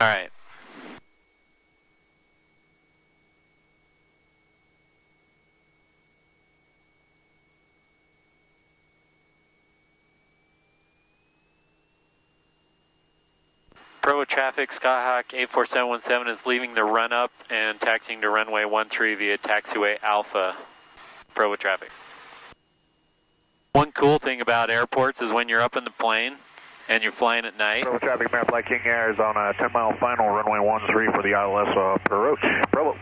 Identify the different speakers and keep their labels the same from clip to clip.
Speaker 1: All right. Provo traffic, Skyhawk 84717 is leaving the run-up and taxiing to runway 13 via taxiway Alpha. Provo traffic. One cool thing about airports is when you're up in the plane and you're flying at night.
Speaker 2: Provo traffic, Map Flight King Air is on a 10-mile final, runway 13 for the ILS per Roach. Provo.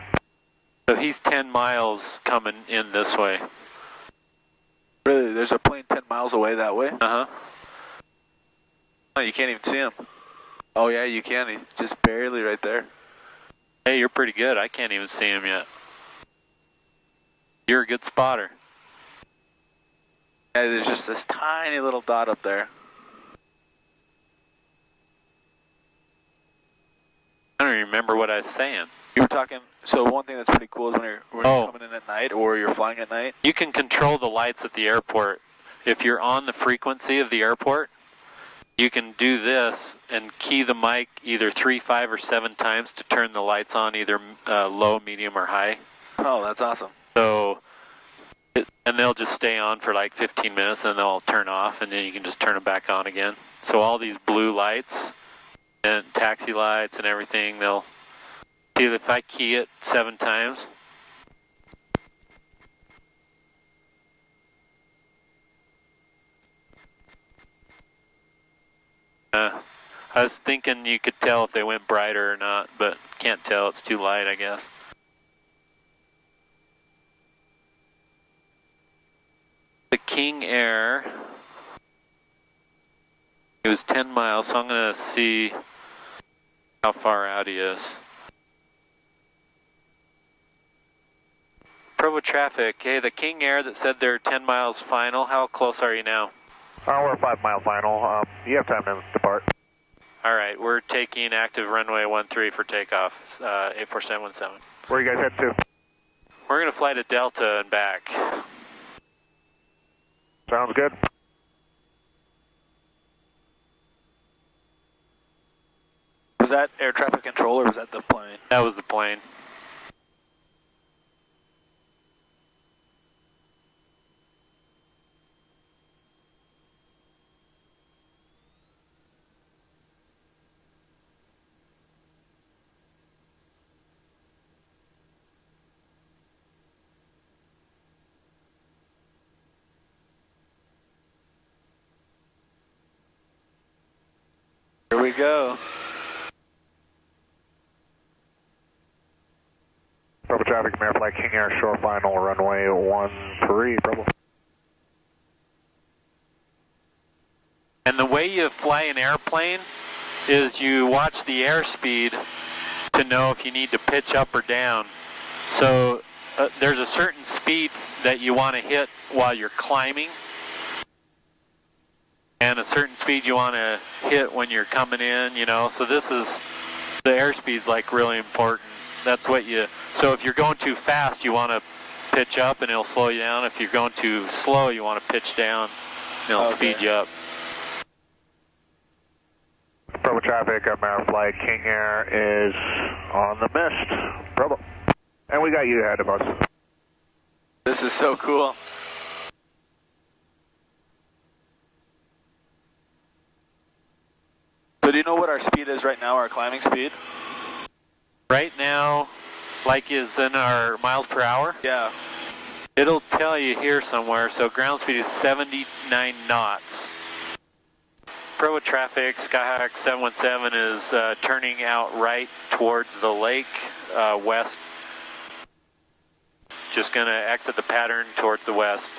Speaker 1: So he's 10 miles coming in this way.
Speaker 3: Really? There's a plane 10 miles away that way?
Speaker 1: Uh-huh.
Speaker 3: Oh, you can't even see him. Oh yeah, you can. He's just barely right there.
Speaker 1: Hey, you're pretty good. I can't even see him yet. You're a good spotter.
Speaker 3: Yeah, there's just this tiny little dot up there.
Speaker 1: I don't even remember what I was saying.
Speaker 3: You were talking, so one thing that's pretty cool is when you're coming in at night or you're flying at night.
Speaker 1: You can control the lights at the airport. If you're on the frequency of the airport, you can do this and key the mic either 3, 5, or 7 times to turn the lights on either low, medium, or high.
Speaker 3: Oh, that's awesome.
Speaker 1: So, and they'll just stay on for like 15 minutes and they'll turn off and then you can just turn them back on again. So all these blue lights and taxi lights and everything, they'll see if I key it 7 times. I was thinking you could tell if they went brighter or not, but can't tell. It's too light, I guess. The King Air, it was 10 miles, so I'm going to see how far out he is. Provo traffic, hey, the King Air that said they're 10 miles final, how close are you now?
Speaker 2: We're 5-mile final. You have time to depart.
Speaker 1: All right, we're taking active runway 13 for takeoff, 84717.
Speaker 2: Where are you guys headed to?
Speaker 1: We're going to fly to Delta and back.
Speaker 2: Sounds good.
Speaker 3: Was that air traffic control or was that the plane?
Speaker 1: That was the plane.
Speaker 3: Here we go.
Speaker 2: Provo traffic, Map Flight King Air, shore final, runway 13, Provo.
Speaker 1: And the way you fly an airplane is you watch the airspeed to know if you need to pitch up or down. So there's a certain speed that you want to hit while you're climbing, and a certain speed you want to hit when you're coming in, you know. So this is, the airspeed's like really important. That's what you, so if you're going too fast, you want to pitch up and it'll slow you down. If you're going too slow, you want to pitch down and it'll speed you up.
Speaker 2: Provo traffic, Map Flight King Air is on the mist. Provo. And we got you ahead of us.
Speaker 3: This is so cool. So do you know what our speed is right now, our climbing speed?
Speaker 1: Right now, like is in our miles per hour?
Speaker 3: Yeah.
Speaker 1: It'll tell you here somewhere, so ground speed is 79 knots. Provo traffic, Skyhawk 717 is turning out right towards the lake, west. Just going to exit the pattern towards the west.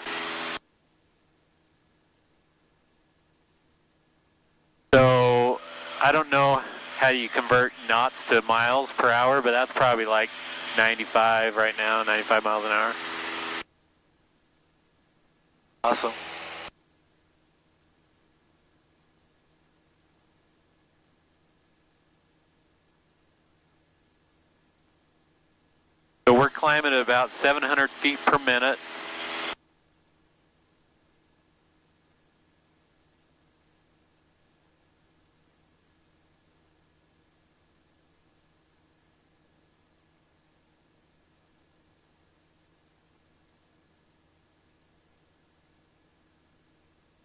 Speaker 1: So, I don't know how you convert knots to miles per hour, but that's probably like 95 right now, 95 miles an hour.
Speaker 3: Awesome.
Speaker 1: So we're climbing at about 700 feet per minute.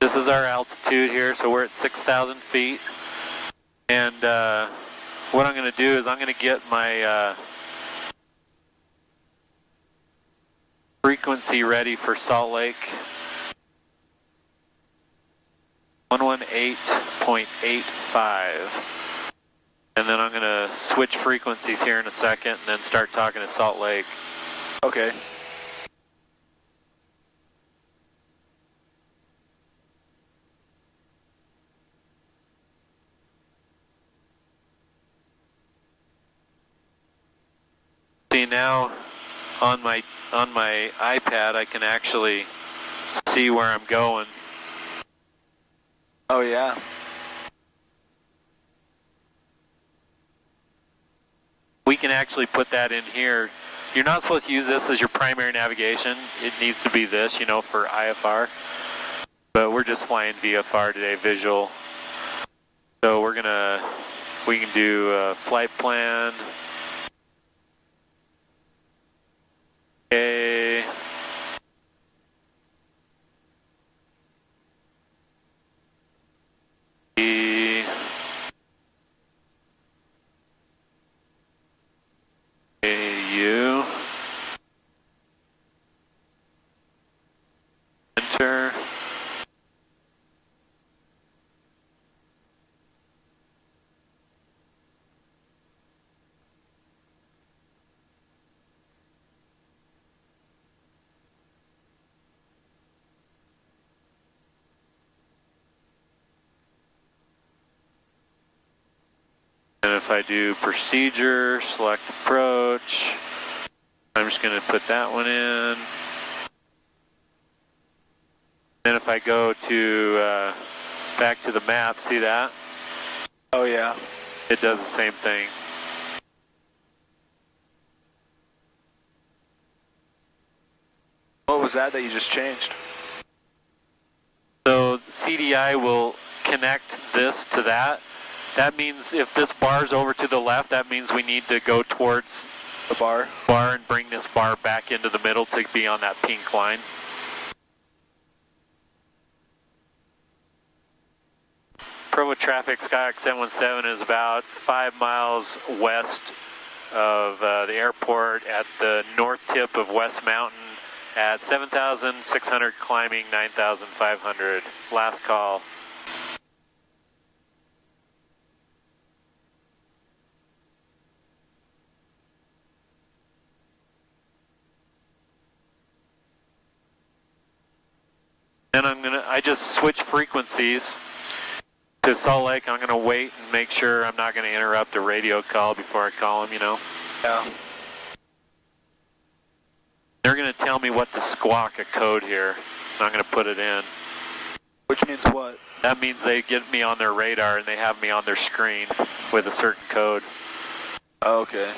Speaker 1: This is our altitude here, so we're at 6,000 feet. And what I'm going to do is I'm going to get my frequency ready for Salt Lake. 118.85. And then I'm going to switch frequencies here in a second and then start talking to Salt Lake.
Speaker 3: Okay.
Speaker 1: See, now on my iPad I can actually see where I'm going.
Speaker 3: Oh yeah.
Speaker 1: We can actually put that in here. You're not supposed to use this as your primary navigation. It needs to be this, you know, for IFR. But we're just flying VFR today, visual. So we can do flight plan. Okay. KPVU. Enter. And if I do procedure, select approach, I'm just going to put that one in. Then if I go to back to the map, see that?
Speaker 3: Oh yeah.
Speaker 1: It does the same thing.
Speaker 3: What was that you just changed?
Speaker 1: So CDI will connect this to that. That means if this bar's over to the left, that means we need to go towards
Speaker 3: The bar?
Speaker 1: and bring this bar back into the middle to be on that pink line. Provo traffic, Skyhawk 717 is about 5 miles west of the airport at the north tip of West Mountain at 7,600 climbing 9,500. Last call. Then I just switch frequencies to Salt Lake. I'm gonna wait and make sure I'm not gonna interrupt a radio call before I call them, you know?
Speaker 3: Yeah.
Speaker 1: They're gonna tell me what to squawk a code here, and I'm gonna put it in.
Speaker 3: Which means what?
Speaker 1: That means they get me on their radar and they have me on their screen with a certain code.
Speaker 3: Oh, okay.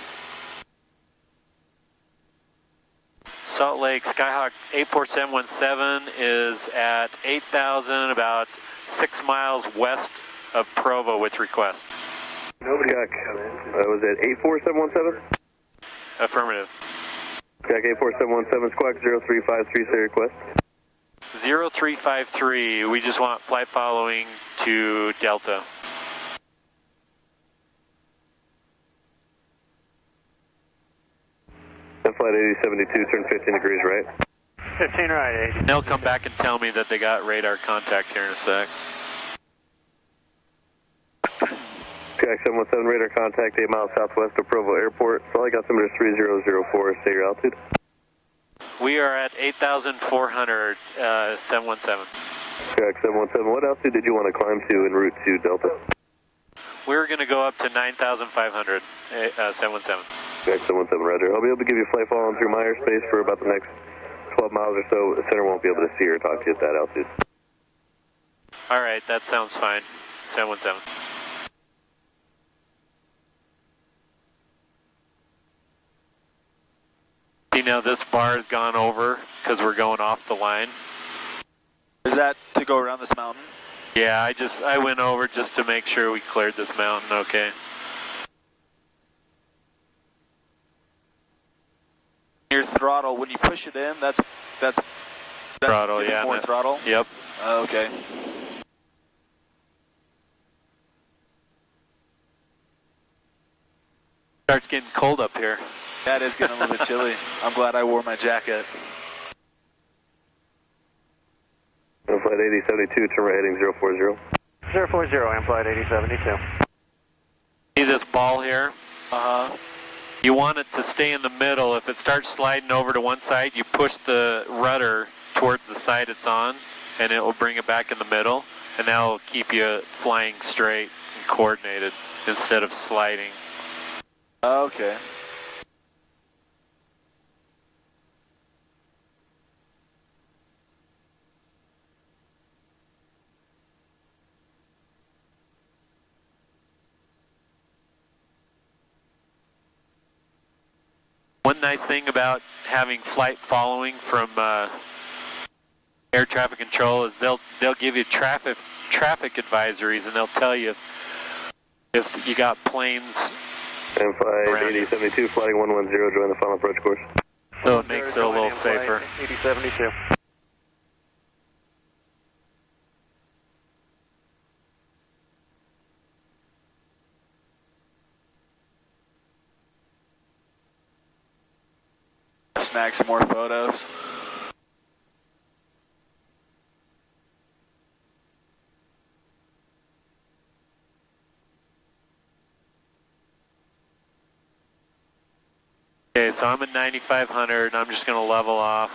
Speaker 1: Salt Lake, Skyhawk 84717 is at 8,000, about 6 miles west of Provo with request.
Speaker 2: Nobody got, was it 84717?
Speaker 1: Affirmative.
Speaker 2: Jack 84717, squawk 0353, say request.
Speaker 1: 0353, we just want flight following to Delta.
Speaker 2: Flight 8072, turn 15 degrees right.
Speaker 4: 15 right, 80.
Speaker 1: They'll come back and tell me that they got radar contact here in a sec.
Speaker 2: Jack 717, radar contact 8 miles southwest of Provo Airport. Salt Lake altimeter 3004, say your altitude.
Speaker 1: We are at 8,400, 717.
Speaker 2: Jack 717, what altitude did you want to climb to en route to Delta?
Speaker 1: We're going to go up to 9,500, 717.
Speaker 2: Jack 717, roger. I'll be able to give you flight following through my airspace for about the next 12 miles or so. The center won't be able to see or talk to you at that altitude.
Speaker 1: All right, that sounds fine. 717. See, now this bar has gone over because we're going off the line.
Speaker 3: Is that to go around this mountain?
Speaker 1: Yeah, I went over just to make sure we cleared this mountain, okay.
Speaker 3: Your throttle, when you push it in, that's
Speaker 1: Throttle, yeah.
Speaker 3: more throttle?
Speaker 1: Yep.
Speaker 3: Okay.
Speaker 1: Starts getting cold up here.
Speaker 3: Yeah, it is getting a little bit chilly. I'm glad I wore my jacket.
Speaker 5: Flight 8072, turn heading 040.
Speaker 4: 040, and flight 8072.
Speaker 1: See this ball here?
Speaker 3: Uh-huh.
Speaker 1: You want it to stay in the middle. If it starts sliding over to one side, you push the rudder towards the side it's on, and it will bring it back in the middle, and that will keep you flying straight and coordinated instead of sliding.
Speaker 3: Okay.
Speaker 1: One nice thing about having flight following from air traffic control is they'll give you traffic advisories, and they'll tell you if you got planes.
Speaker 5: And flight 8072, flighting 110, join the final approach course.
Speaker 1: So it makes it a little safer.
Speaker 4: 8072.
Speaker 3: Snag some more photos.
Speaker 1: Okay, so I'm at 9,500. I'm just going to level off.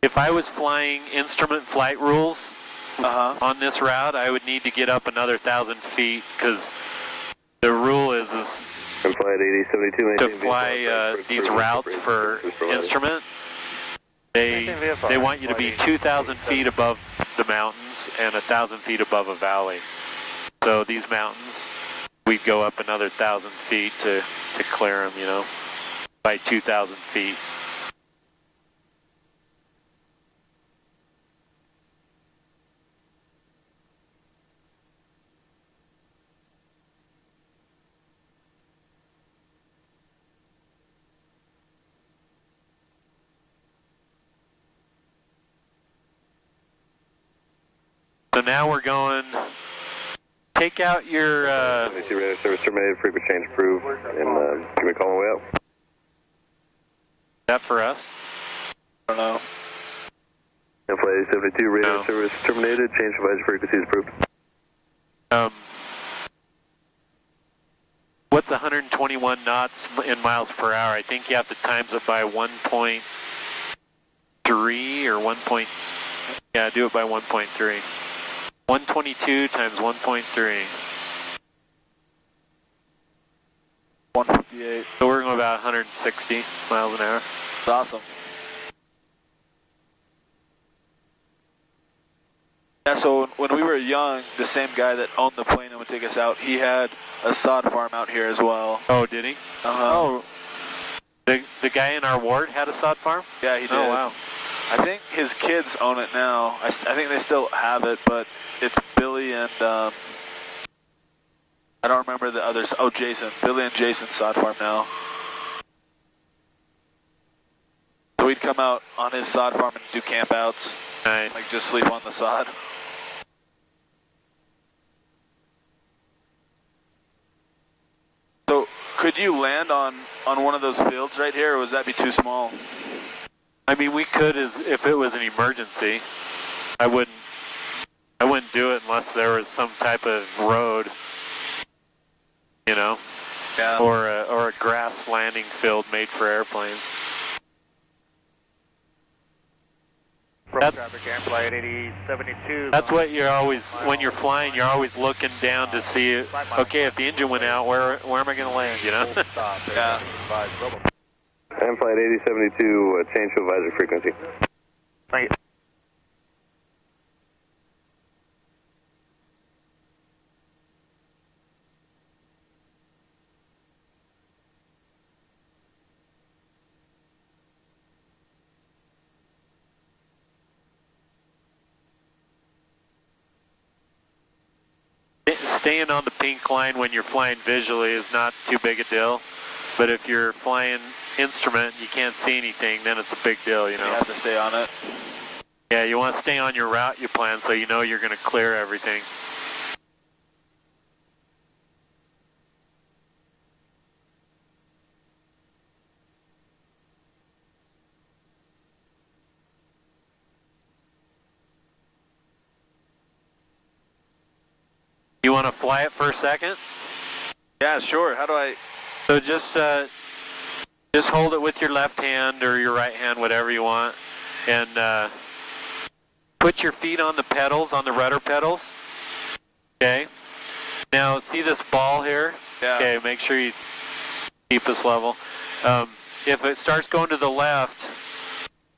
Speaker 1: If I was flying instrument flight rules on this route, I would need to get up another 1,000 feet because the rule is
Speaker 5: And flight 8072,
Speaker 1: to fly these routes for instrument. They want you to be 2,000 feet above the mountains and 1,000 feet above a valley. So these mountains, we'd go up another 1,000 feet to clear them, you know, by 2,000 feet. So now we're going, take out your...
Speaker 5: radar service terminated, frequent change approved, and give me a call on the way out.
Speaker 1: Is that for us?
Speaker 3: I don't know.
Speaker 5: And flight 8072, radar service terminated, change advisory frequencies approved.
Speaker 1: What's 121 knots in miles per hour? I think you have to times it by 1.3 or 1. Yeah, do it by 1.3. 122 times 1.3.
Speaker 3: 158.
Speaker 1: So we're going about 160 miles an hour.
Speaker 3: That's awesome. Yeah, so when we were young, the same guy that owned the plane and would take us out, he had a sod farm out here as well.
Speaker 1: Oh, did he?
Speaker 3: Oh,
Speaker 1: the guy in our ward had a sod farm?
Speaker 3: yeah, he did.
Speaker 1: Oh, wow.
Speaker 3: I think his kids own it now. I think they still have it, but it's Billy and I don't remember the others. Oh, Jason. Billy and Jason sod farm now. So we'd come out on his sod farm and do campouts.
Speaker 1: Nice.
Speaker 3: Like just sleep on the sod. So could you land on one of those fields right here, or would that be too small?
Speaker 1: I mean, we could if it was an emergency. I wouldn't do it unless there was some type of road, you know, or a grass landing field made for airplanes.
Speaker 4: Traffic air flight 8072.
Speaker 1: That's what you're always, when you're flying, you're always looking down to see, okay, if the engine went out, where am I going to land, you know?
Speaker 3: Yeah.
Speaker 5: And flight 8072, change to advisory frequency.
Speaker 4: Thank you.
Speaker 1: Staying on the pink line when you're flying visually is not too big a deal. But if you're flying instrument, you can't see anything, then it's a big deal, you know.
Speaker 3: You have to stay on it.
Speaker 1: Yeah, you want to stay on your route you plan so you know you're going to clear everything. You want to fly it for a second?
Speaker 3: Yeah, sure. How do I?
Speaker 1: So just hold it with your left hand or your right hand, whatever you want, and put your feet on the pedals, on the rudder pedals. Okay. Now see this ball here?
Speaker 3: Yeah.
Speaker 1: Okay, make sure you keep this level. If it starts going to the left,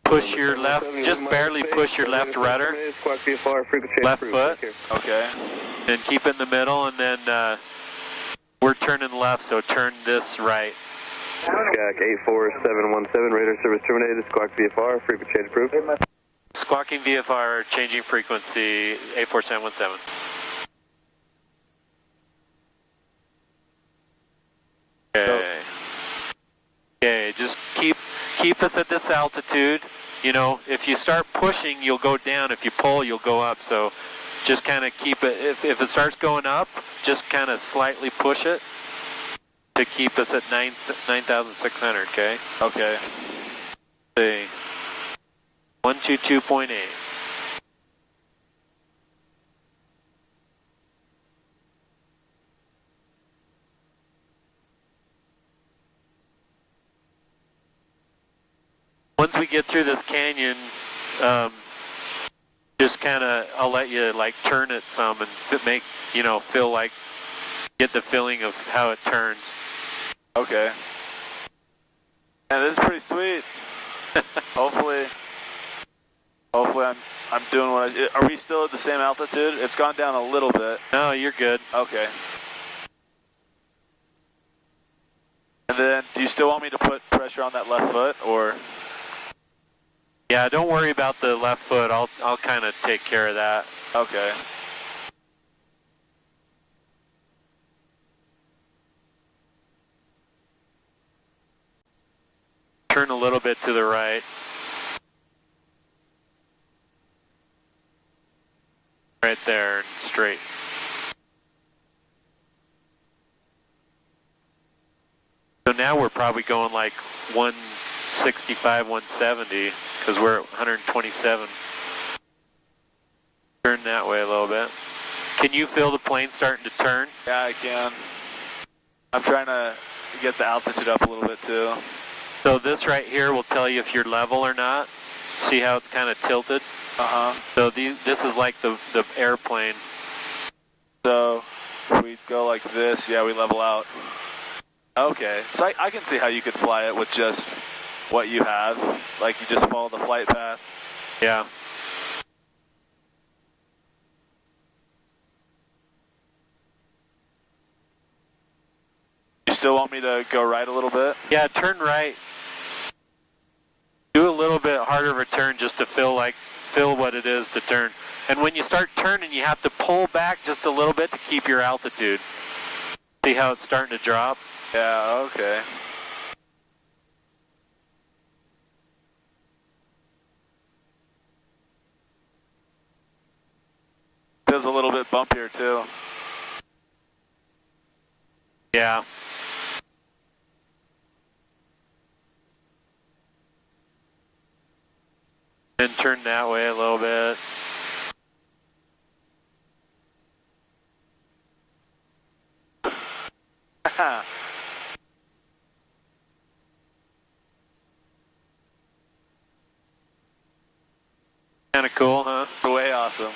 Speaker 1: push your left, just barely push your left rudder, left foot,
Speaker 3: Okay.
Speaker 1: and keep it in the middle, and then we're turning left, so turn this right.
Speaker 5: Squawk 84717, radar service terminated, Squawk VFR, frequency change approved.
Speaker 1: Squawking VFR, changing frequency, 84717. Okay. Okay, just keep us at this altitude. You know, if you start pushing, you'll go down. If you pull, you'll go up. So just kind of keep it. If it starts going up, just kind of slightly push it to keep us at 9,600, okay?
Speaker 3: Okay.
Speaker 1: See. 122.8. Once we get through this canyon, just kind of, I'll let you like turn it some and make, you know, feel like, get the feeling of how it turns.
Speaker 3: Okay. Yeah, this is pretty sweet. Hopefully I'm doing what are we still at the same altitude? It's gone down a little bit.
Speaker 1: No, you're good.
Speaker 3: Okay. And then, do you still want me to put pressure on that left foot, or?
Speaker 1: Yeah, don't worry about the left foot. I'll kind of take care of that.
Speaker 3: Okay.
Speaker 1: Turn a little bit to the right. Right there and straight. So now we're probably going like 165, 170 because we're at 127. Turn that way a little bit. Can you feel the plane starting to turn?
Speaker 3: Yeah, I can. I'm trying to get the altitude up a little bit too.
Speaker 1: So this right here will tell you if you're level or not. See how it's kind of tilted?
Speaker 3: Uh-huh.
Speaker 1: So this is like the airplane.
Speaker 3: So if we go like this, yeah, we level out. Okay, so I can see how you could fly it with just what you have. Like you just follow the flight path.
Speaker 1: Yeah.
Speaker 3: You still want me to go right a little bit?
Speaker 1: Yeah, turn right. Do a little bit harder of a turn just to feel what it is to turn. And when you start turning, you have to pull back just a little bit to keep your altitude. See how it's starting to drop?
Speaker 3: Yeah, okay. Feels a little bit bumpier too.
Speaker 1: Yeah. And turn that way a little bit. Kind of cool, huh?
Speaker 3: Way awesome.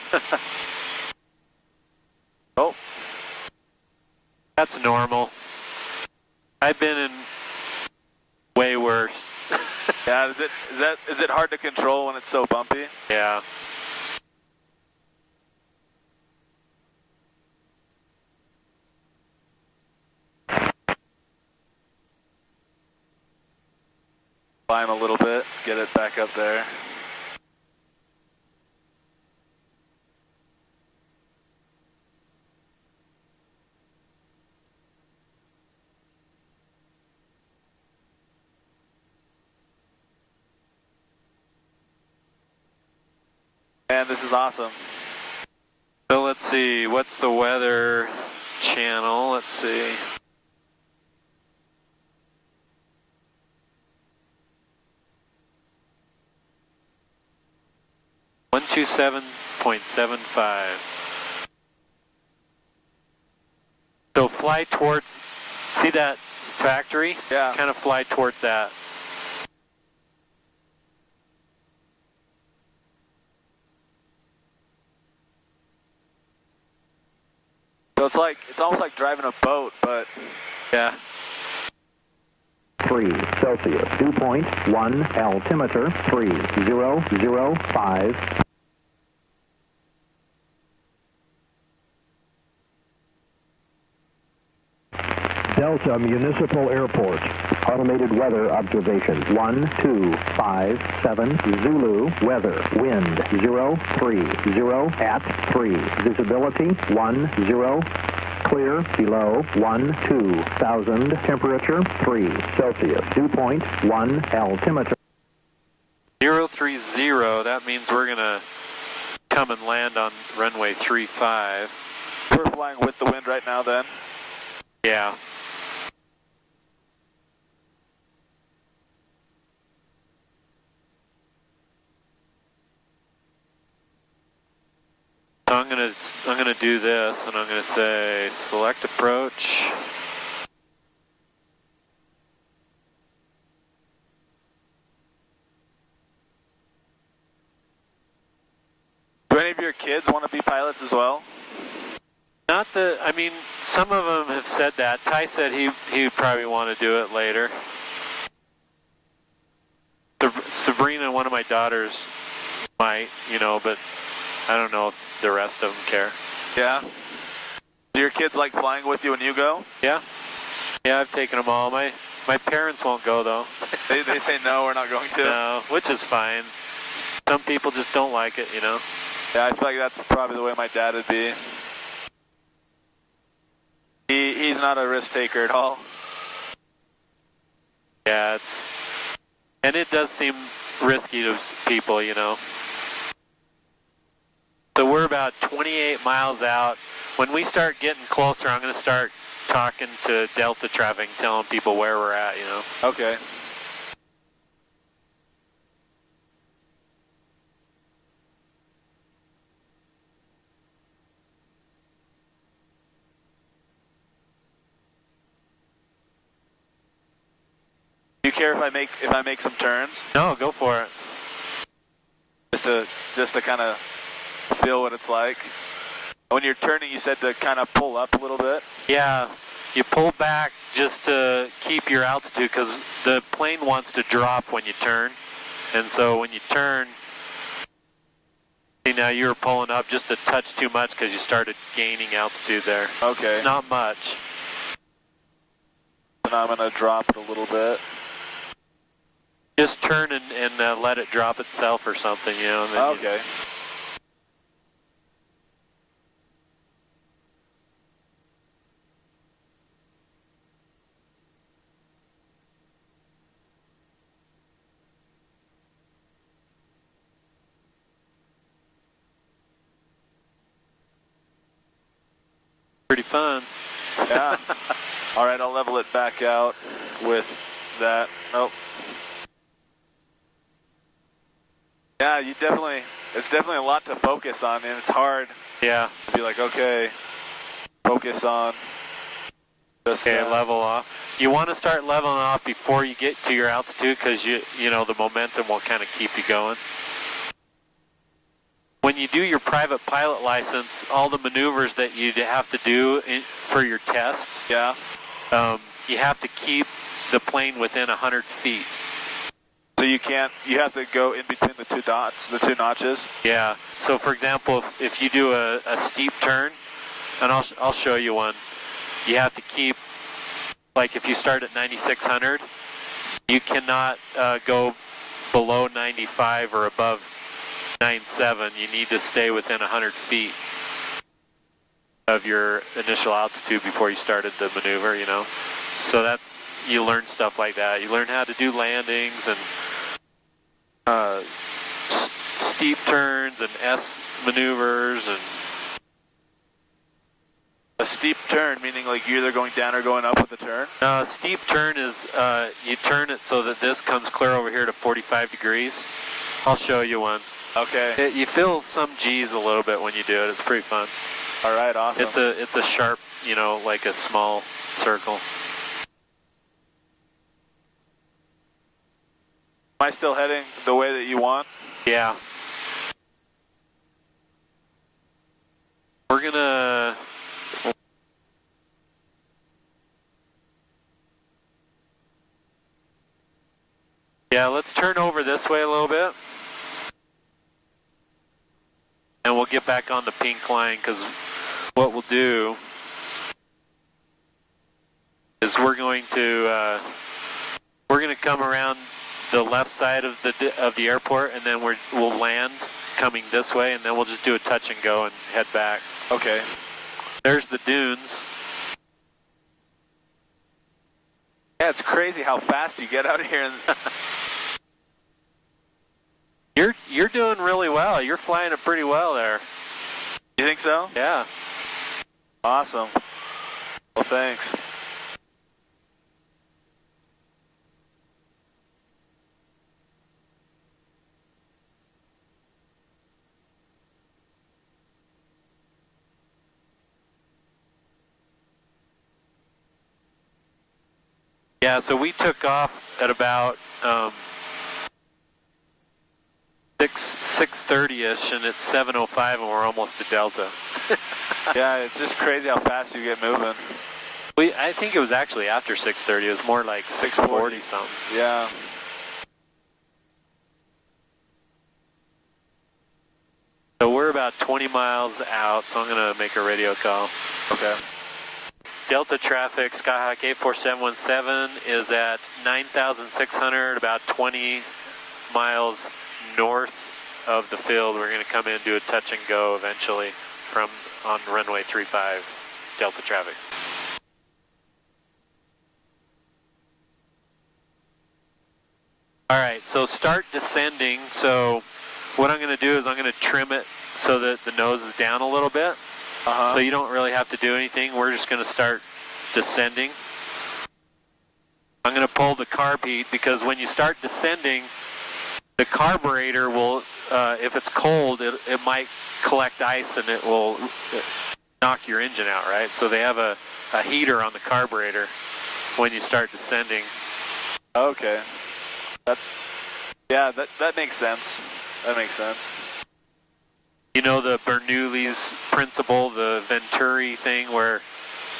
Speaker 1: Oh. That's normal. I've been in way worse.
Speaker 3: Yeah, is it hard to control when it's so bumpy?
Speaker 1: Yeah.
Speaker 3: Climb a little bit, get it back up there. Man, this is awesome.
Speaker 1: So let's see, what's the weather channel? Let's see. .75. So fly towards, see that factory?
Speaker 3: Yeah.
Speaker 1: Kind of fly towards that.
Speaker 3: So it's almost like driving a boat, but
Speaker 1: yeah.
Speaker 6: 3 Celsius, dew point, 1 altimeter, 3005. Delta Municipal Airport. Automated weather observation. 1257 Zulu. Weather. Wind 030 at 3. Visibility 10. Clear below 12,000. Temperature 3 Celsius. Dew point 1 altimeter.
Speaker 1: 030. That means we're gonna come and land on runway 35.
Speaker 3: we're flying with the wind right now. Then.
Speaker 1: Yeah. So I'm gonna do this, and I'm gonna say select approach.
Speaker 3: Do any of your kids want to be pilots as well?
Speaker 1: Not the. I mean, some of them have said that. Ty said he would probably want to do it later. Sabrina, one of my daughters, might, you know, but I don't know if the rest of them care.
Speaker 3: Yeah. Do your kids like flying with you when you go?
Speaker 1: Yeah. Yeah, I've taken them all. My parents won't go though.
Speaker 3: They say no, we're not going to.
Speaker 1: No, which is fine. Some people just don't like it, you know.
Speaker 3: Yeah, I feel like that's probably the way my dad would be. He's not a risk taker at all.
Speaker 1: Yeah, and it does seem risky to people, you know. So we're about 28 miles out. When we start getting closer, I'm going to start talking to Delta traffic, telling people where we're at, you know.
Speaker 3: Okay. Do you care if I make some turns?
Speaker 1: No, go for it.
Speaker 3: Just to kind of feel what it's like. When you're turning, you said to kind of pull up a little bit.
Speaker 1: Yeah, you pull back just to keep your altitude because the plane wants to drop when you turn. And so when you turn, see, now you were pulling up just a touch too much because you started gaining altitude there.
Speaker 3: Okay.
Speaker 1: It's not much.
Speaker 3: And I'm going to drop it a little bit.
Speaker 1: Just turn and let it drop itself or something, you know. And then
Speaker 3: okay.
Speaker 1: Pretty fun.
Speaker 3: Yeah. All right, I'll level it back out with that. Nope. Yeah, it's definitely a lot to focus on, and it's hard.
Speaker 1: Yeah.
Speaker 3: To be like, okay, focus on. Just,
Speaker 1: okay, level off. You want to start leveling off before you get to your altitude because you know the momentum will kind of keep you going. When you do your private pilot license, all the maneuvers that you have to do for your test,
Speaker 3: yeah,
Speaker 1: you have to keep the plane within 100 feet.
Speaker 3: So you have to go in between the two notches?
Speaker 1: Yeah. So for example, if you do a steep turn, and I'll show you one, you have to keep, like if you start at 9,600, you cannot go below 95 or above 9.7. You need to stay within 100 feet of your initial altitude before you started the maneuver, you know. So you learn stuff like that. You learn how to do landings and steep turns and S maneuvers and.
Speaker 3: A steep turn, meaning like you're either going down or going up with the turn?
Speaker 1: Steep turn is you turn it so that this comes clear over here to 45 degrees. I'll show you one.
Speaker 3: Okay.
Speaker 1: You feel some G's a little bit when you do it. It's pretty fun.
Speaker 3: All right, awesome.
Speaker 1: It's a sharp, you know, like a small circle.
Speaker 3: Am I still heading the way that you want?
Speaker 1: Yeah. We're gonna. Yeah, let's turn over this way a little bit. And we'll get back on the pink line, because what we'll do is we're going to come around the left side of the airport, and then we'll land coming this way, and then we'll just do a touch and go and head back.
Speaker 3: Okay.
Speaker 1: There's the dunes.
Speaker 3: Yeah, it's crazy how fast you get out here.
Speaker 1: You're doing really well. You're flying it pretty well there.
Speaker 3: You think so?
Speaker 1: Yeah.
Speaker 3: Awesome. Well, thanks.
Speaker 1: Yeah, so we took off at about 6:30ish, and it's 7:05, and we're almost to Delta.
Speaker 3: Yeah, it's just crazy how fast you get moving.
Speaker 1: I think it was actually after 6:30. It was more like 6:40 something.
Speaker 3: Yeah.
Speaker 1: So we're about 20 miles out, so I'm going to make a radio call.
Speaker 3: Okay.
Speaker 1: Delta traffic, Skyhawk 84717 is at 9,600, about 20 miles north of the field. We're going to come in and do a touch and go eventually on runway 35, Delta traffic. All right, so start descending. So what I'm going to do is I'm going to trim it so that the nose is down a little bit. So you don't really have to do anything. We're just going to start descending. I'm going to pull the carb heat, because when you start descending, the carburetor will, if it's cold, it might collect ice and it will knock your engine out, right? So they have a heater on the carburetor when you start descending.
Speaker 3: Okay. That makes sense. That makes sense.
Speaker 1: You know the Bernoulli's principle, the Venturi thing, where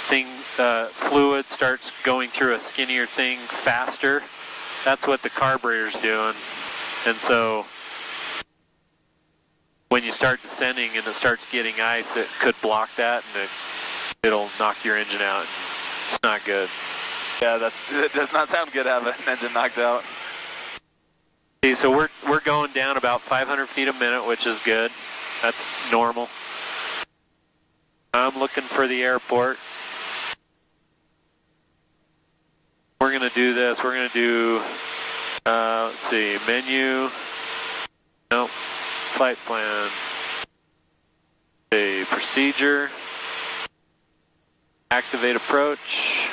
Speaker 1: fluid starts going through a skinnier thing faster? That's what the carburetor's doing. And so when you start descending and it starts getting ice, it could block that, and it'll knock your engine out. It's not good.
Speaker 3: Yeah, it does not sound good to have an engine knocked out.
Speaker 1: See, so we're going down about 500 feet a minute, which is good. That's normal. I'm looking for the airport. We're going to do this. We're going to do, let's see, menu. Nope. Flight plan. Okay, procedure. Activate approach.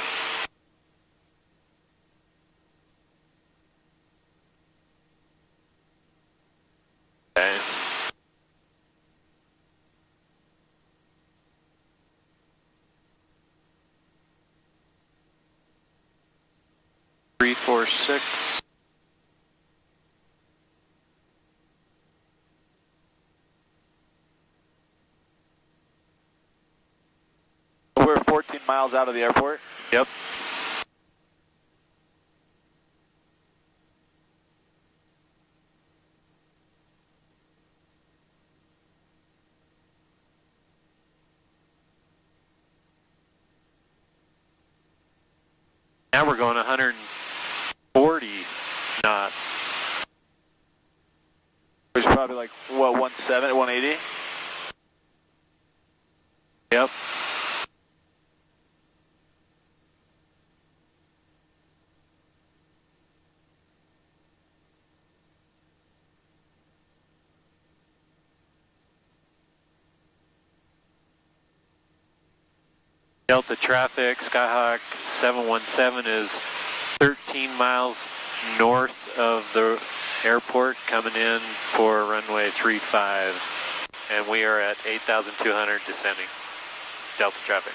Speaker 1: Okay. Three, 4, 6.
Speaker 3: We're 14 miles out of the airport.
Speaker 1: Yep. Now we're going 140 knots.
Speaker 3: Which is probably like, what, 170, 180?
Speaker 1: Yep. Delta traffic, Skyhawk 717 is 13 miles north of the airport coming in for runway 35. And we are at 8,200 descending. Delta traffic.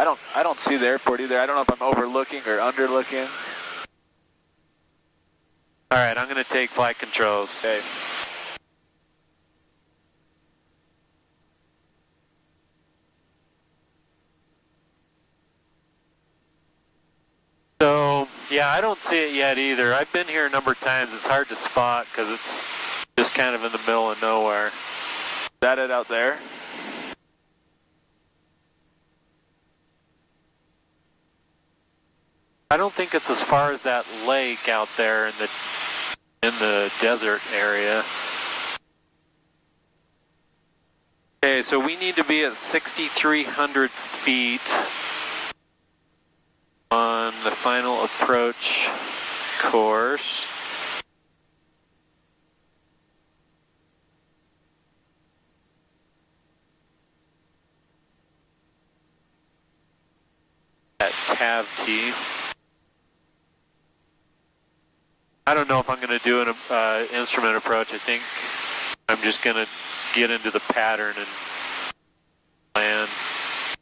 Speaker 3: I don't see the airport either. I don't know if I'm overlooking or underlooking.
Speaker 1: All right, I'm going to take flight controls.
Speaker 3: Okay.
Speaker 1: So, yeah, I don't see it yet either. I've been here a number of times. It's hard to spot because it's just kind of in the middle of nowhere.
Speaker 3: Is that it out there?
Speaker 1: I don't think it's as far as that lake out there in the desert area. Okay, so we need to be at 6,300 feet on the final approach course. At Tab T. I don't know if I'm going to do an instrument approach. I think I'm just going to get into the pattern and land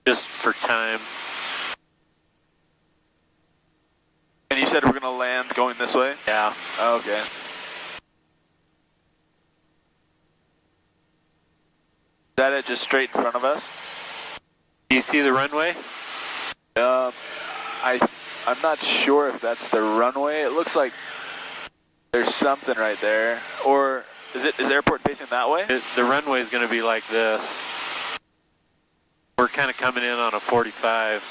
Speaker 1: just for time.
Speaker 3: And you said we're going to land going this way?
Speaker 1: Yeah.
Speaker 3: Okay. Is that it, just straight in front of us?
Speaker 1: Do you see the runway?
Speaker 3: I'm not sure if that's the runway. It looks like there's something right there. Or is the airport facing that way?
Speaker 1: The runway is going to be like this. We're kind of coming in on a 45.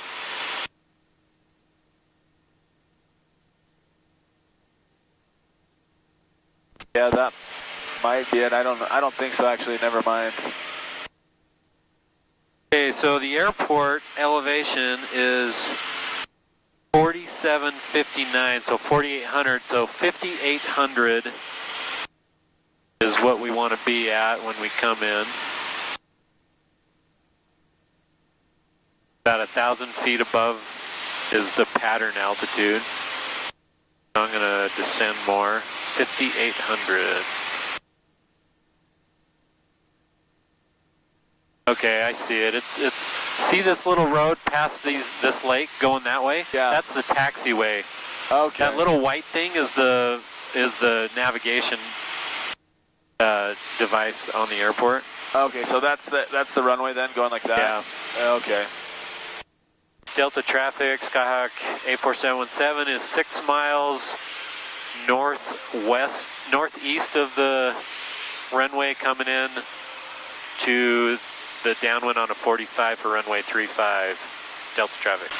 Speaker 3: Yeah, that might be it. I don't think so actually. Never mind.
Speaker 1: Okay, so the airport elevation is 4759, so 4,800. So 5,800 is what we want to be at when we come in. About 1,000 feet above is the pattern altitude. I'm going to descend more. 5,800. Okay, I see it. It's see this little road past this lake going that way?
Speaker 3: Yeah.
Speaker 1: That's the taxiway.
Speaker 3: Okay.
Speaker 1: That little white thing is the navigation device on the airport.
Speaker 3: Okay, so that's the runway then, going like that?
Speaker 1: Yeah.
Speaker 3: Okay.
Speaker 1: Delta traffic, Skyhawk 84717 is 6 miles northeast of the runway coming in to the downwind on a 45 for runway 35, Delta traffic.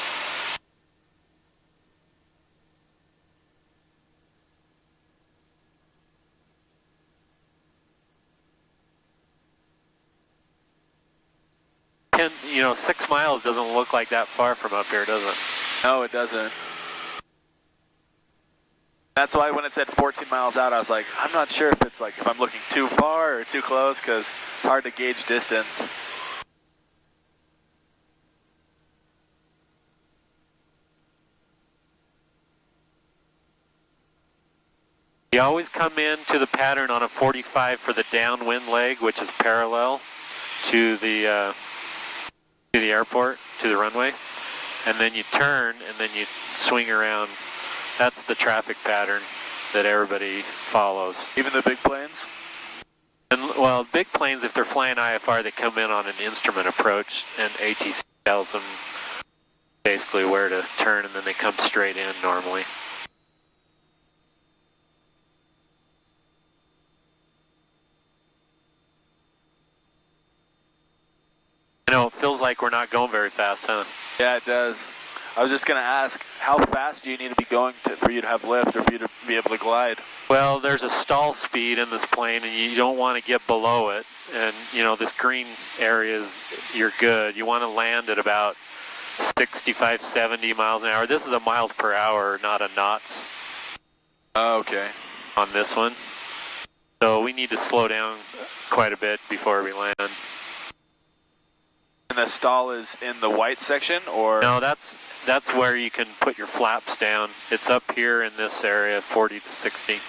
Speaker 1: And, 6 miles doesn't look like that far from up here, does it?
Speaker 3: No, it doesn't. That's why when it said 14 miles out, I was like, I'm not sure if I'm looking too far or too close, because it's hard to gauge distance.
Speaker 1: You always come into the pattern on a 45 for the downwind leg, which is parallel to the airport, to the runway, and then you turn and then you swing around. That's the traffic pattern that everybody follows.
Speaker 3: Even the big planes?
Speaker 1: And well, big planes, if they're flying IFR, they come in on an instrument approach, and ATC tells them basically where to turn, and then they come straight in normally. I know, it feels like we're not going very fast, huh?
Speaker 3: Yeah, it does. I was just going to ask, how fast do you need to be going for you to have lift or for you to be able to glide?
Speaker 1: Well, there's a stall speed in this plane, and you don't want to get below it. And, this green area you're good. You want to land at about 65, 70 miles an hour. This is a miles per hour, not a knots.
Speaker 3: Oh, okay.
Speaker 1: On this one. So we need to slow down quite a bit before we land.
Speaker 3: And the stall is in the white section, or?
Speaker 1: No, that's where you can put your flaps down. It's up here in this area, 40 to 60.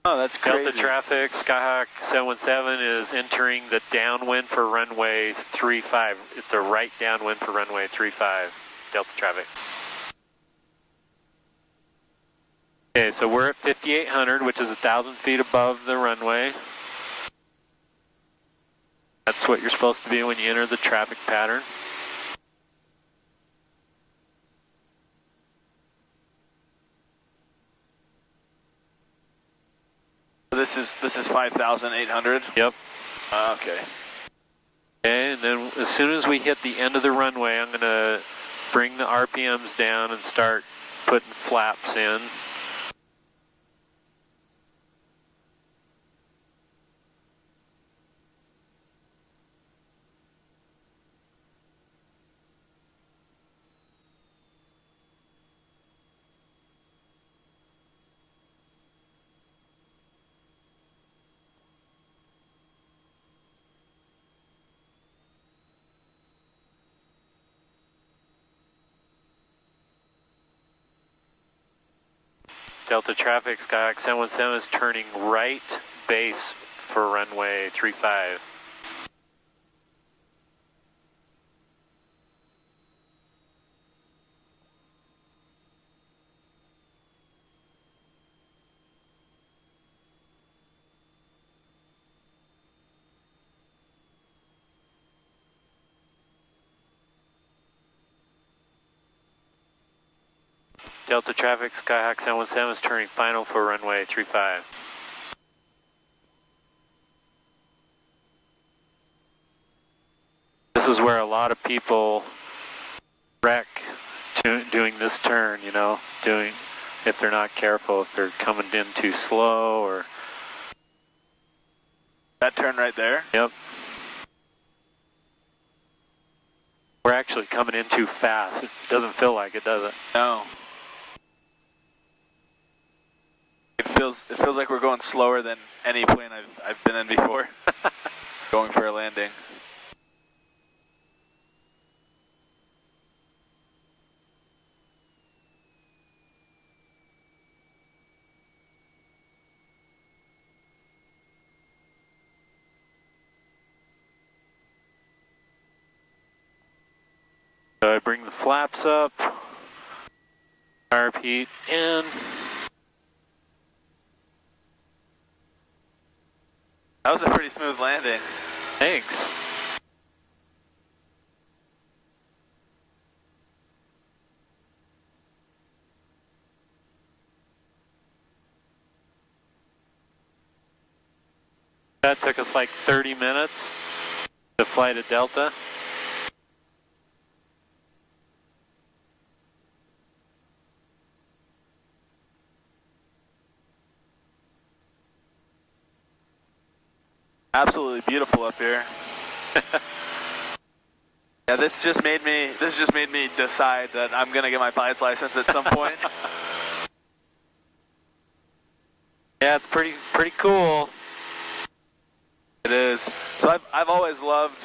Speaker 3: Oh, that's crazy.
Speaker 1: Delta traffic, Skyhawk 717 is entering the downwind for runway 35. It's a right downwind for runway 35, Delta traffic. Okay, so we're at 5,800, which is 1,000 feet above the runway. That's what you're supposed to be when you enter the traffic pattern.
Speaker 3: This is 5,800?
Speaker 1: Yep.
Speaker 3: Okay.
Speaker 1: Okay, and then as soon as we hit the end of the runway, I'm going to bring the RPMs down and start putting flaps in. Delta traffic, Skyhawk 717 is turning right base for runway 35. Delta traffic, Skyhawk 717 is turning final for runway 35. This is where a lot of people wreck doing this turn, you know, if they're not careful, if they're coming in too slow or...
Speaker 3: That turn right there?
Speaker 1: Yep. We're actually coming in too fast. It doesn't feel like it, does it?
Speaker 3: No. It feels like we're going slower than any plane I've been in before. Going for a landing.
Speaker 1: So I bring the flaps up, fire heat in.
Speaker 3: That was a pretty smooth landing.
Speaker 1: Thanks. That took us like 30 minutes to fly to Delta.
Speaker 3: Absolutely beautiful up here. Yeah, this just made me decide that I'm gonna get my pilot's license at some point.
Speaker 1: Yeah, it's pretty cool.
Speaker 3: It is. So I've always loved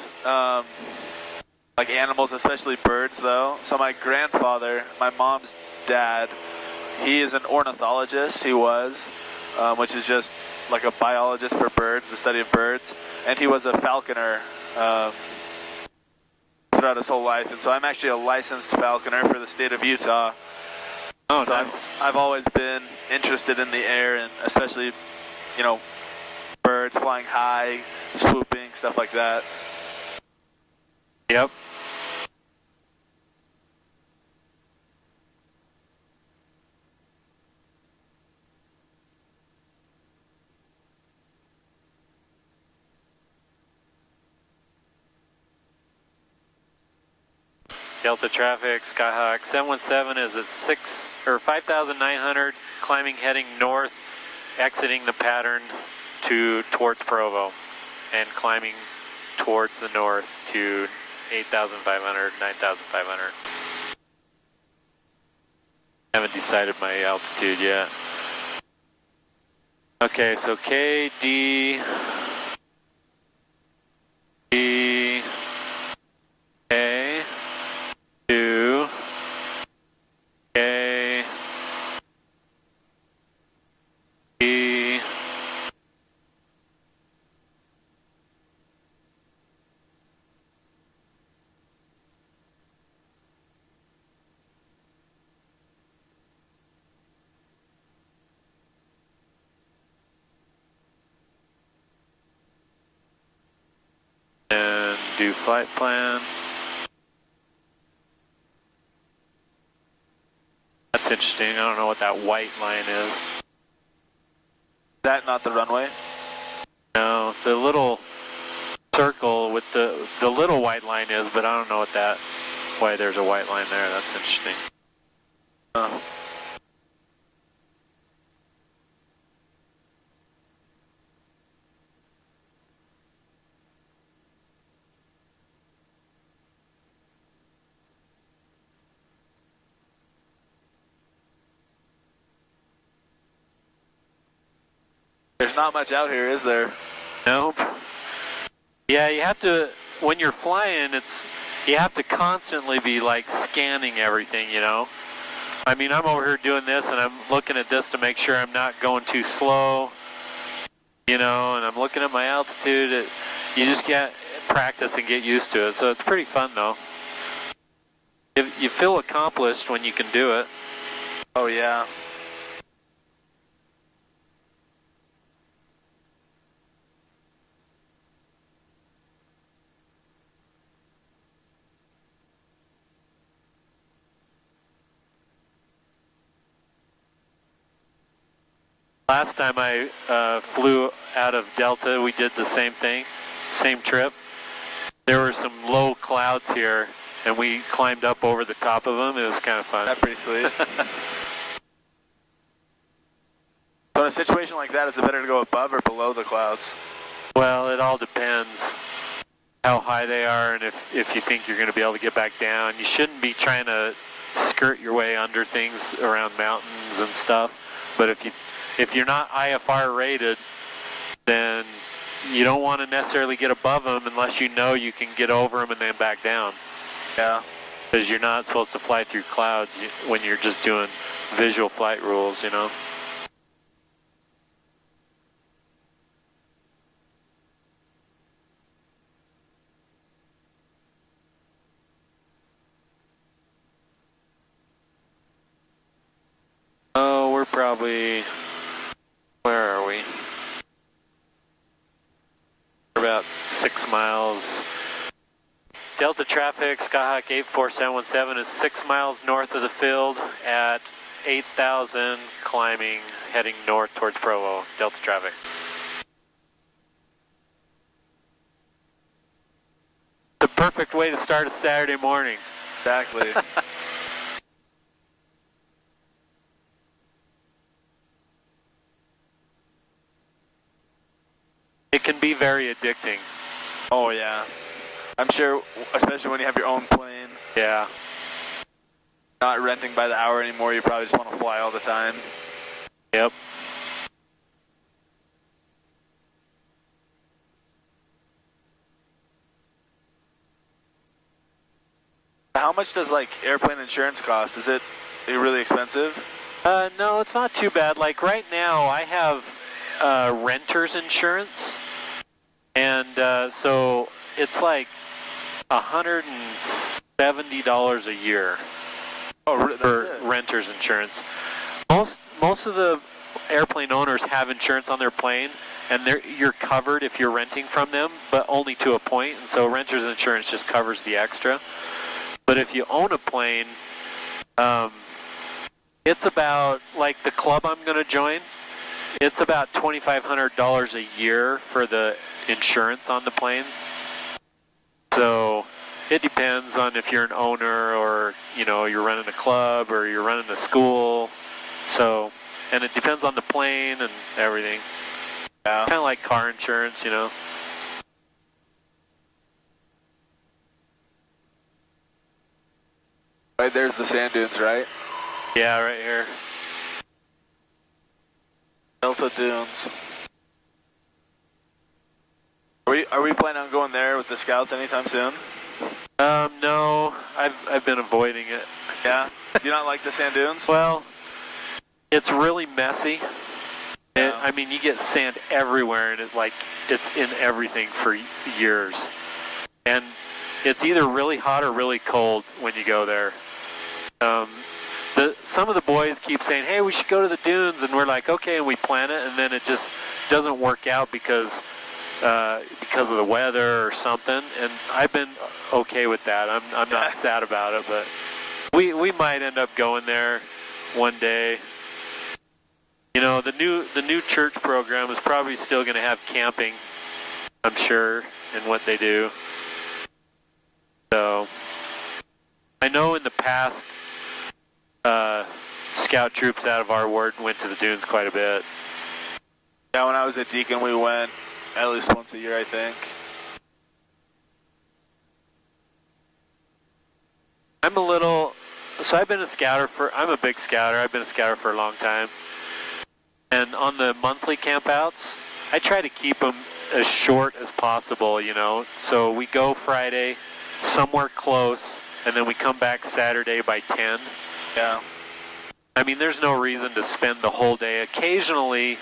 Speaker 3: like animals, especially birds though. So my grandfather, my mom's dad, he is an ornithologist, he was, which is just like a biologist for birds, the study of birds, and he was a falconer throughout his whole life, and so I'm actually a licensed falconer for the state of Utah.
Speaker 1: Oh,
Speaker 3: so
Speaker 1: nice.
Speaker 3: I've always been interested in the air, and especially, you know, birds flying high, swooping, stuff like that.
Speaker 1: Yep. Delta traffic, Skyhawk 717 is at 5,900, climbing heading north, exiting the pattern towards Provo, and climbing towards the north to 8,500, 9,500. Haven't decided my altitude yet. Okay, so KD do flight plan. That's interesting. I don't know what that white line is.
Speaker 3: Is that not the runway?
Speaker 1: No, the little circle with the little white line is, but I don't know what that, why there's a white line there. That's interesting.
Speaker 3: There's not much out here, is there?
Speaker 1: Nope. Yeah, you have to, when you're flying, you have to constantly be like scanning everything, you know? I mean, I'm over here doing this and I'm looking at this to make sure I'm not going too slow, you know, and I'm looking at my altitude. You just can't practice and get used to it, so it's pretty fun though. You feel accomplished when you can do it.
Speaker 3: Oh yeah.
Speaker 1: Last time I flew out of Delta, we did the same thing, same trip. There were some low clouds here, and we climbed up over the top of them. It was kind of fun.
Speaker 3: That's pretty sweet. So in a situation like that, is it better to go above or below the clouds?
Speaker 1: Well, it all depends how high they are and if you think you're going to be able to get back down. You shouldn't be trying to skirt your way under things around mountains and stuff, but if you're not IFR rated, then you don't want to necessarily get above them unless you know you can get over them and then back down.
Speaker 3: Yeah.
Speaker 1: Because you're not supposed to fly through clouds when you're just doing visual flight rules, you know. Oh, we're probably... Where are we? We're about 6 miles. Delta traffic, Skyhawk 84717 is 6 miles north of the field at 8,000, climbing, heading north towards Provo. Delta traffic. The perfect way to start a Saturday morning.
Speaker 3: Exactly.
Speaker 1: It can be very addicting.
Speaker 3: Oh yeah. I'm sure, especially when you have your own plane.
Speaker 1: Yeah.
Speaker 3: Not renting by the hour anymore, you probably just want to fly all the time.
Speaker 1: Yep.
Speaker 3: How much does like airplane insurance cost? Is it really expensive?
Speaker 1: No, it's not too bad. Like right now, I have renter's insurance, and so it's like $170 a year for renter's insurance. Most of the airplane owners have insurance on their plane, and you're covered if you're renting from them, but only to a point. And so renter's insurance just covers the extra. But if you own a plane, it's about, like the club I'm going to join, it's about $2,500 a year for the insurance on the plane. So it depends on if you're an owner or, you know, you're running a club or you're running a school. So, and it depends on the plane and everything. Yeah. Kind of like car insurance, you know.
Speaker 3: Right there's the sand dunes, right?
Speaker 1: Yeah, right here.
Speaker 3: Delta Dunes. Are we planning on going there with the scouts anytime soon?
Speaker 1: No, I've been avoiding it.
Speaker 3: Yeah? Do you not like the sand dunes?
Speaker 1: Well, it's really messy.
Speaker 3: Yeah.
Speaker 1: I mean, you get sand everywhere, and it's in everything for years. And it's either really hot or really cold when you go there. Some of the boys keep saying, hey, we should go to the dunes, and we're like, okay, and we plan it, and then it just doesn't work out because because of the weather or something, and I've been okay with that. I'm not sad about it, but we might end up going there one day. You know, the new church program is probably still going to have camping, I'm sure, in what they do. So I know in the past, scout troops out of our ward went to the dunes quite a bit.
Speaker 3: Yeah, when I was a deacon, we went at least once a year, I think.
Speaker 1: So I've been a scouter I'm a big scouter. I've been a scouter for a long time. And on the monthly campouts, I try to keep them as short as possible, you know. So we go Friday somewhere close, and then we come back Saturday by 10.
Speaker 3: Yeah.
Speaker 1: I mean, there's no reason to spend the whole day. Occasionally,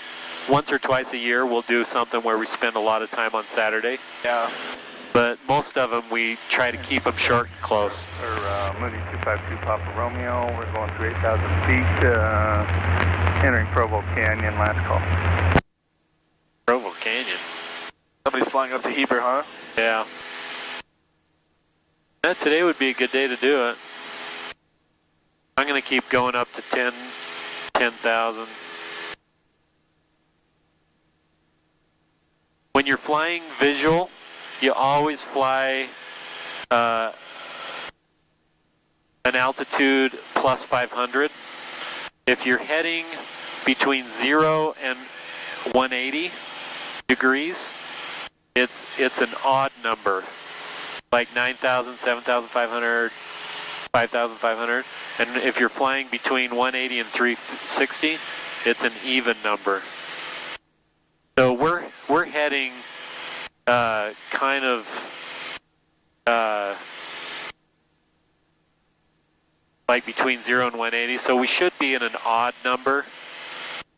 Speaker 1: once or twice a year, we'll do something where we spend a lot of time on Saturday.
Speaker 3: Yeah.
Speaker 1: But most of them, we try to keep them short and close.
Speaker 7: For Moody 252 Papa Romeo, we're going through 8,000 feet, entering Provo Canyon, last call.
Speaker 1: Provo Canyon.
Speaker 3: Somebody's flying up to Heber, huh?
Speaker 1: Yeah. Today would be a good day to do it. I'm going to keep going up to 10,000. When you're flying visual, you always fly an altitude plus 500. If you're heading between 0 and 180 degrees, it's an odd number, like 9,000, 7,500, 5,500. And if you're flying between 180 and 360, it's an even number. So we're heading kind of like between 0 and 180, so we should be in an odd number,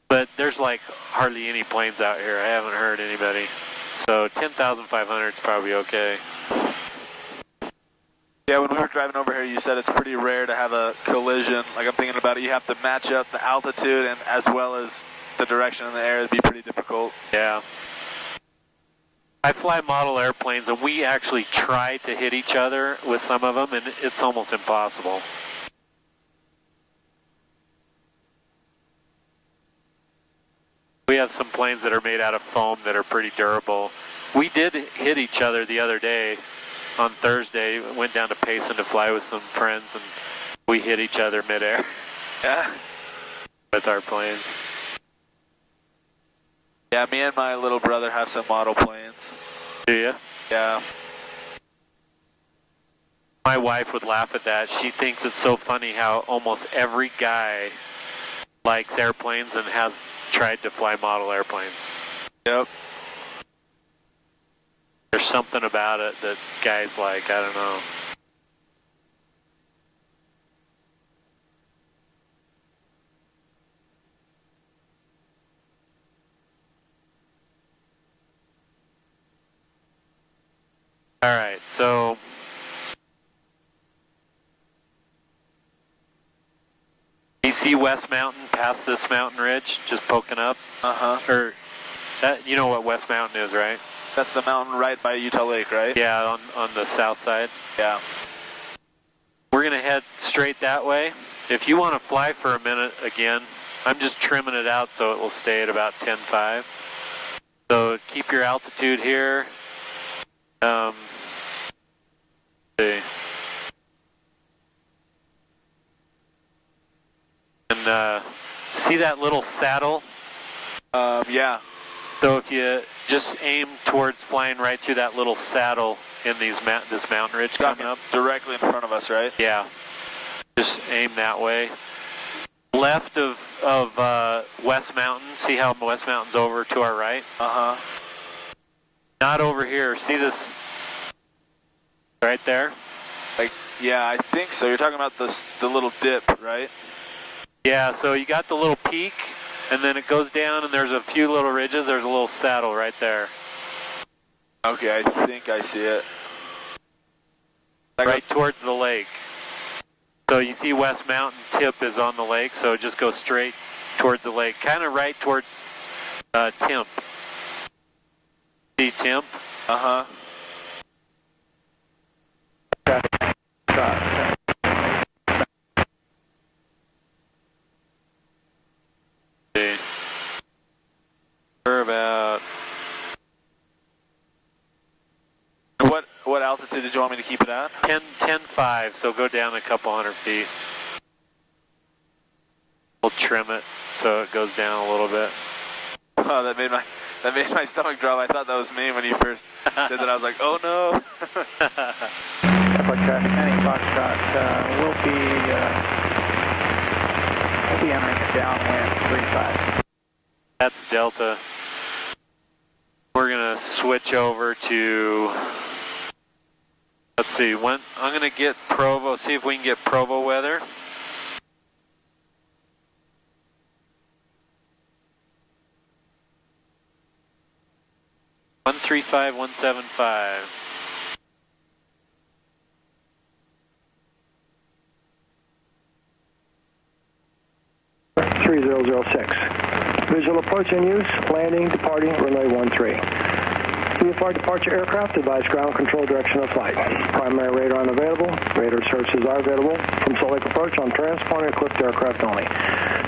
Speaker 1: but there's like hardly any planes out here. I haven't heard anybody. So 10,500 is probably okay.
Speaker 3: Yeah, when we were driving over here, you said it's pretty rare to have a collision. Like, I'm thinking about it, you have to match up the altitude and as well as the direction in the air. It'd be pretty difficult.
Speaker 1: Yeah. I fly model airplanes, and we actually try to hit each other with some of them, and it's almost impossible. We have some planes that are made out of foam that are pretty durable. We did hit each other the other day on Thursday. Went down to Payson to fly with some friends, and we hit each other midair.
Speaker 3: Yeah.
Speaker 1: With our planes.
Speaker 3: Yeah, me and my little brother have some model planes.
Speaker 1: Do you?
Speaker 3: Yeah.
Speaker 1: My wife would laugh at that. She thinks it's so funny how almost every guy likes airplanes and has tried to fly model airplanes.
Speaker 3: Yep.
Speaker 1: There's something about it that guys like, I don't know. All right, so you see West Mountain past this mountain ridge, just poking up?
Speaker 3: Uh-huh.
Speaker 1: Or that, you know what West Mountain is, right?
Speaker 3: That's the mountain right by Utah Lake, right?
Speaker 1: Yeah, on the south side.
Speaker 3: Yeah.
Speaker 1: We're going to head straight that way. If you want to fly for a minute again, I'm just trimming it out so it will stay at about 10.5. So keep your altitude here. See. And see that little saddle?
Speaker 3: Yeah.
Speaker 1: So if you just aim towards flying right through that little saddle in this mountain ridge coming up.
Speaker 3: Directly in front of us, right?
Speaker 1: Yeah. Just aim that way. Left of West Mountain. See how West Mountain's over to our right?
Speaker 3: Uh-huh.
Speaker 1: Not over here. See this right there?
Speaker 3: Like, yeah, I think so. You're talking about the little dip, right?
Speaker 1: Yeah, so you got the little peak, and then it goes down, and there's a few little ridges. There's a little saddle right there.
Speaker 3: Okay, I think I see it.
Speaker 1: Right towards the lake. So you see West Mountain tip is on the lake, so just go straight towards the lake. Kind of right towards Timp. See temp?
Speaker 3: Uh-huh.
Speaker 1: See. We're about...
Speaker 3: What altitude did you want me to keep it at?
Speaker 1: 10.5, so go down a couple hundred feet. We'll trim it so it goes down a little bit.
Speaker 3: Oh, that made my stomach drop. I thought that was me when you first did that. I was like, oh no.
Speaker 8: Airport traffic 90 Foxtrot, we'll be entering a downwind 35.
Speaker 1: That's Delta. We're gonna switch over to, let's see, I'm gonna get Provo, see if we can get Provo weather. One 175.
Speaker 9: 3006. Visual approach in use, landing, departing, runway 13. VFR departure aircraft, advise ground control direction of flight. Primary radar unavailable, radar services are available from Salt Lake approach on transponder equipped aircraft only.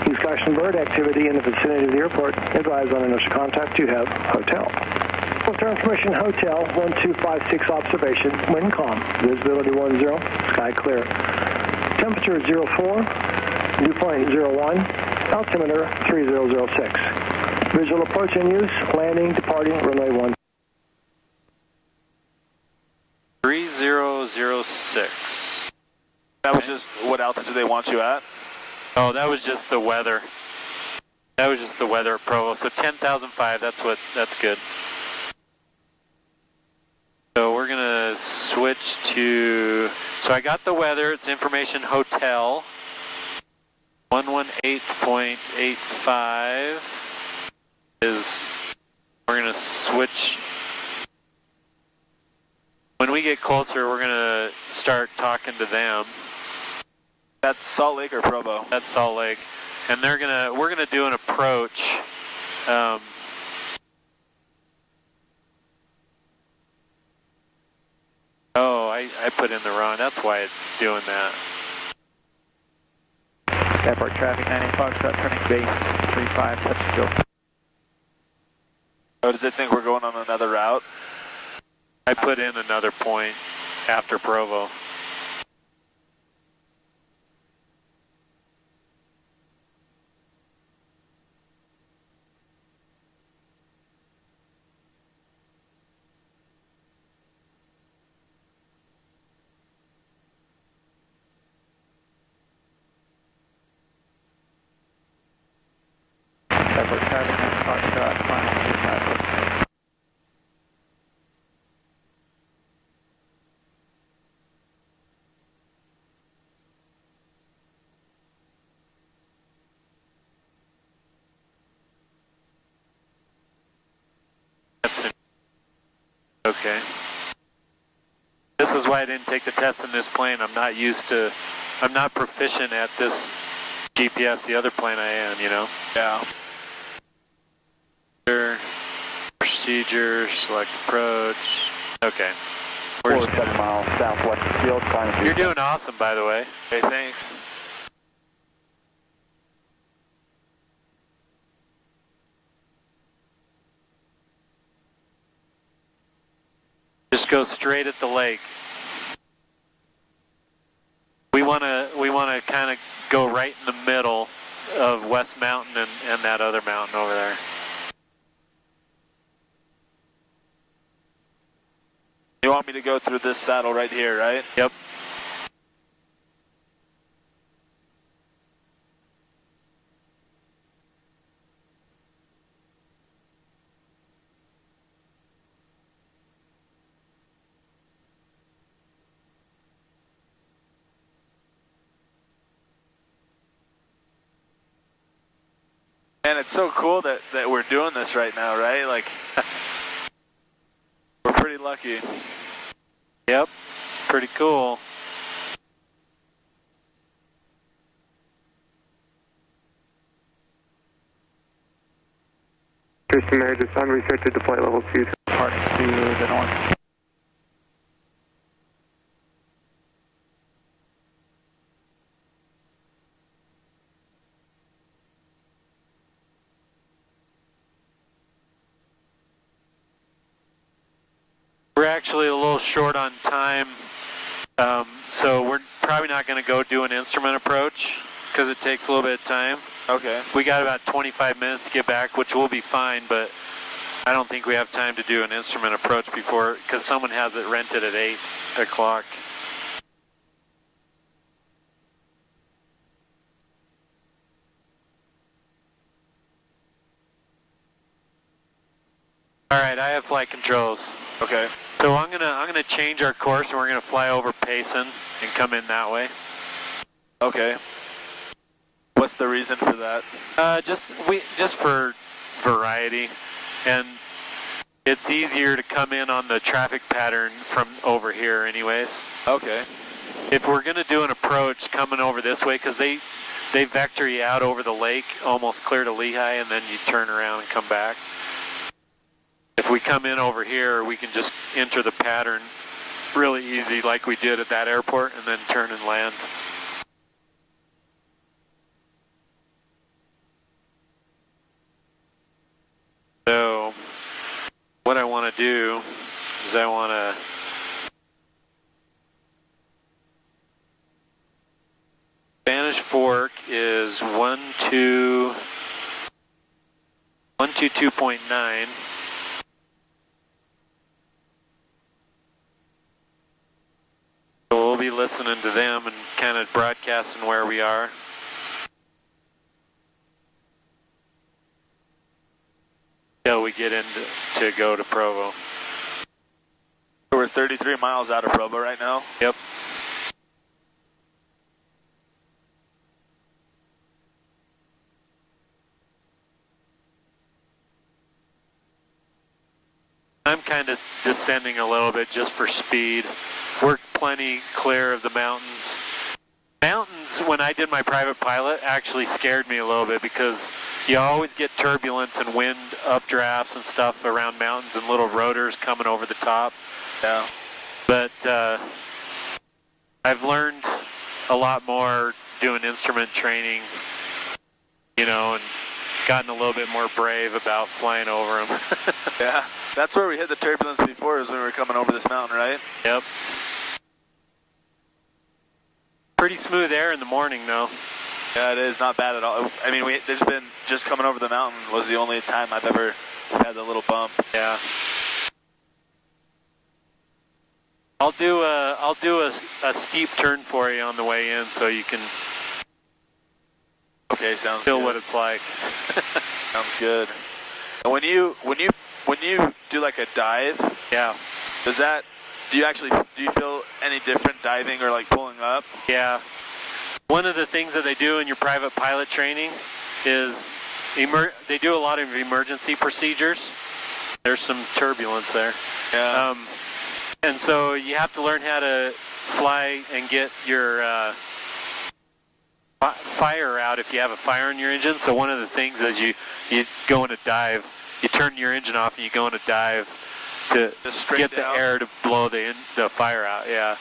Speaker 9: Use caution bird activity in the vicinity of the airport, advise on initial contact to have hotel. Transmission hotel 1256 observation, wind calm, visibility 10, sky clear. Temperature 04, dew point 01, altimeter 3006. Visual approach in use, landing, departing, runway 13.
Speaker 1: 3006.
Speaker 3: That was just what altitude they want you at?
Speaker 1: Oh, that was just the weather. That was just the weather at Provo. So 10,005, that's good. So we're gonna switch to, so I got the weather, it's information hotel. 118.85 is, we're gonna switch. When we get closer, we're gonna start talking to them.
Speaker 3: That's Salt Lake or Provo?
Speaker 1: That's Salt Lake. And we're gonna do an approach. Oh, I put in the wrong, that's why it's doing that.
Speaker 8: Airport traffic 90 Foxtrot, turning base 35, touch and go.
Speaker 3: Oh, does it think we're going on another route?
Speaker 1: I put in another point after Provo.
Speaker 8: Airport traffic 90 Foxtrot, final 35.
Speaker 1: That's it. Okay. This is why I didn't take the test in this plane. I'm not proficient at this GPS, the other plane I am, you know?
Speaker 3: Yeah.
Speaker 1: Procedure, select approach. Okay. We're
Speaker 4: 47 miles southwest of field.
Speaker 1: You're doing awesome, by the way.
Speaker 3: Okay, thanks.
Speaker 1: Just go straight at the lake. We want to kind of go right in the middle of West Mountain and that other mountain over there.
Speaker 3: You want me to go through this saddle right here, right?
Speaker 1: Yep.
Speaker 3: And it's so cool that we're doing this right now, right? Like, we're pretty lucky.
Speaker 1: Yep. Pretty cool.
Speaker 5: Houston, Air, just unrestricted to flight level 2.
Speaker 8: departing to the north.
Speaker 1: We're actually a little short on time, so we're probably not going to go do an instrument approach because it takes a little bit of time.
Speaker 3: Okay.
Speaker 1: We got about 25 minutes to get back, which will be fine, but I don't think we have time to do an instrument approach before, because someone has it rented at 8 o'clock. All right, I have flight controls.
Speaker 3: Okay.
Speaker 1: So I'm gonna change our course, and we're gonna fly over Payson and come in that way.
Speaker 3: Okay. What's the reason for that?
Speaker 1: Just for variety, and it's easier to come in on the traffic pattern from over here, anyways.
Speaker 3: Okay.
Speaker 1: If we're gonna do an approach coming over this way, because they vector you out over the lake, almost clear to Lehigh, and then you turn around and come back. If we come in over here, we can just enter the pattern really easy like we did at that airport and then turn and land. So what I want to do is I want to Spanish Fork is 122.9. So we'll be listening to them and kind of broadcasting where we are. Until we get into to go to Provo.
Speaker 3: We're 33 miles out of Provo right now.
Speaker 1: Yep. I'm kind of descending a little bit just for speed. We're plenty clear of the mountains. Mountains, when I did my private pilot, actually scared me a little bit because you always get turbulence and wind updrafts and stuff around mountains and little rotors coming over the top.
Speaker 3: Yeah.
Speaker 1: But I've learned a lot more doing instrument training, you know, and gotten a little bit more brave about flying over them.
Speaker 3: Yeah. That's where we hit the turbulence before, is when we were coming over this mountain, right?
Speaker 1: Yep. Pretty smooth air in the morning, though.
Speaker 3: Yeah, it is not bad at all. I mean, there's been just coming over the mountain was the only time I've ever had a little bump.
Speaker 1: Yeah. I'll do a steep turn for you on the way in, so you can.
Speaker 3: Okay, sounds
Speaker 1: feel
Speaker 3: good.
Speaker 1: what it's like.
Speaker 3: Sounds good. And when you do like a dive,
Speaker 1: yeah.
Speaker 3: Do you feel any different diving or like pulling up?
Speaker 1: Yeah. One of the things that they do in your private pilot training is they do a lot of emergency procedures. There's some turbulence there.
Speaker 3: Yeah.
Speaker 1: And so you have to learn how to fly and get your fire out if you have a fire in your engine. So one of the things is you go in a dive, you turn your engine off and you go in a dive to get the air to blow the fire out. Yeah.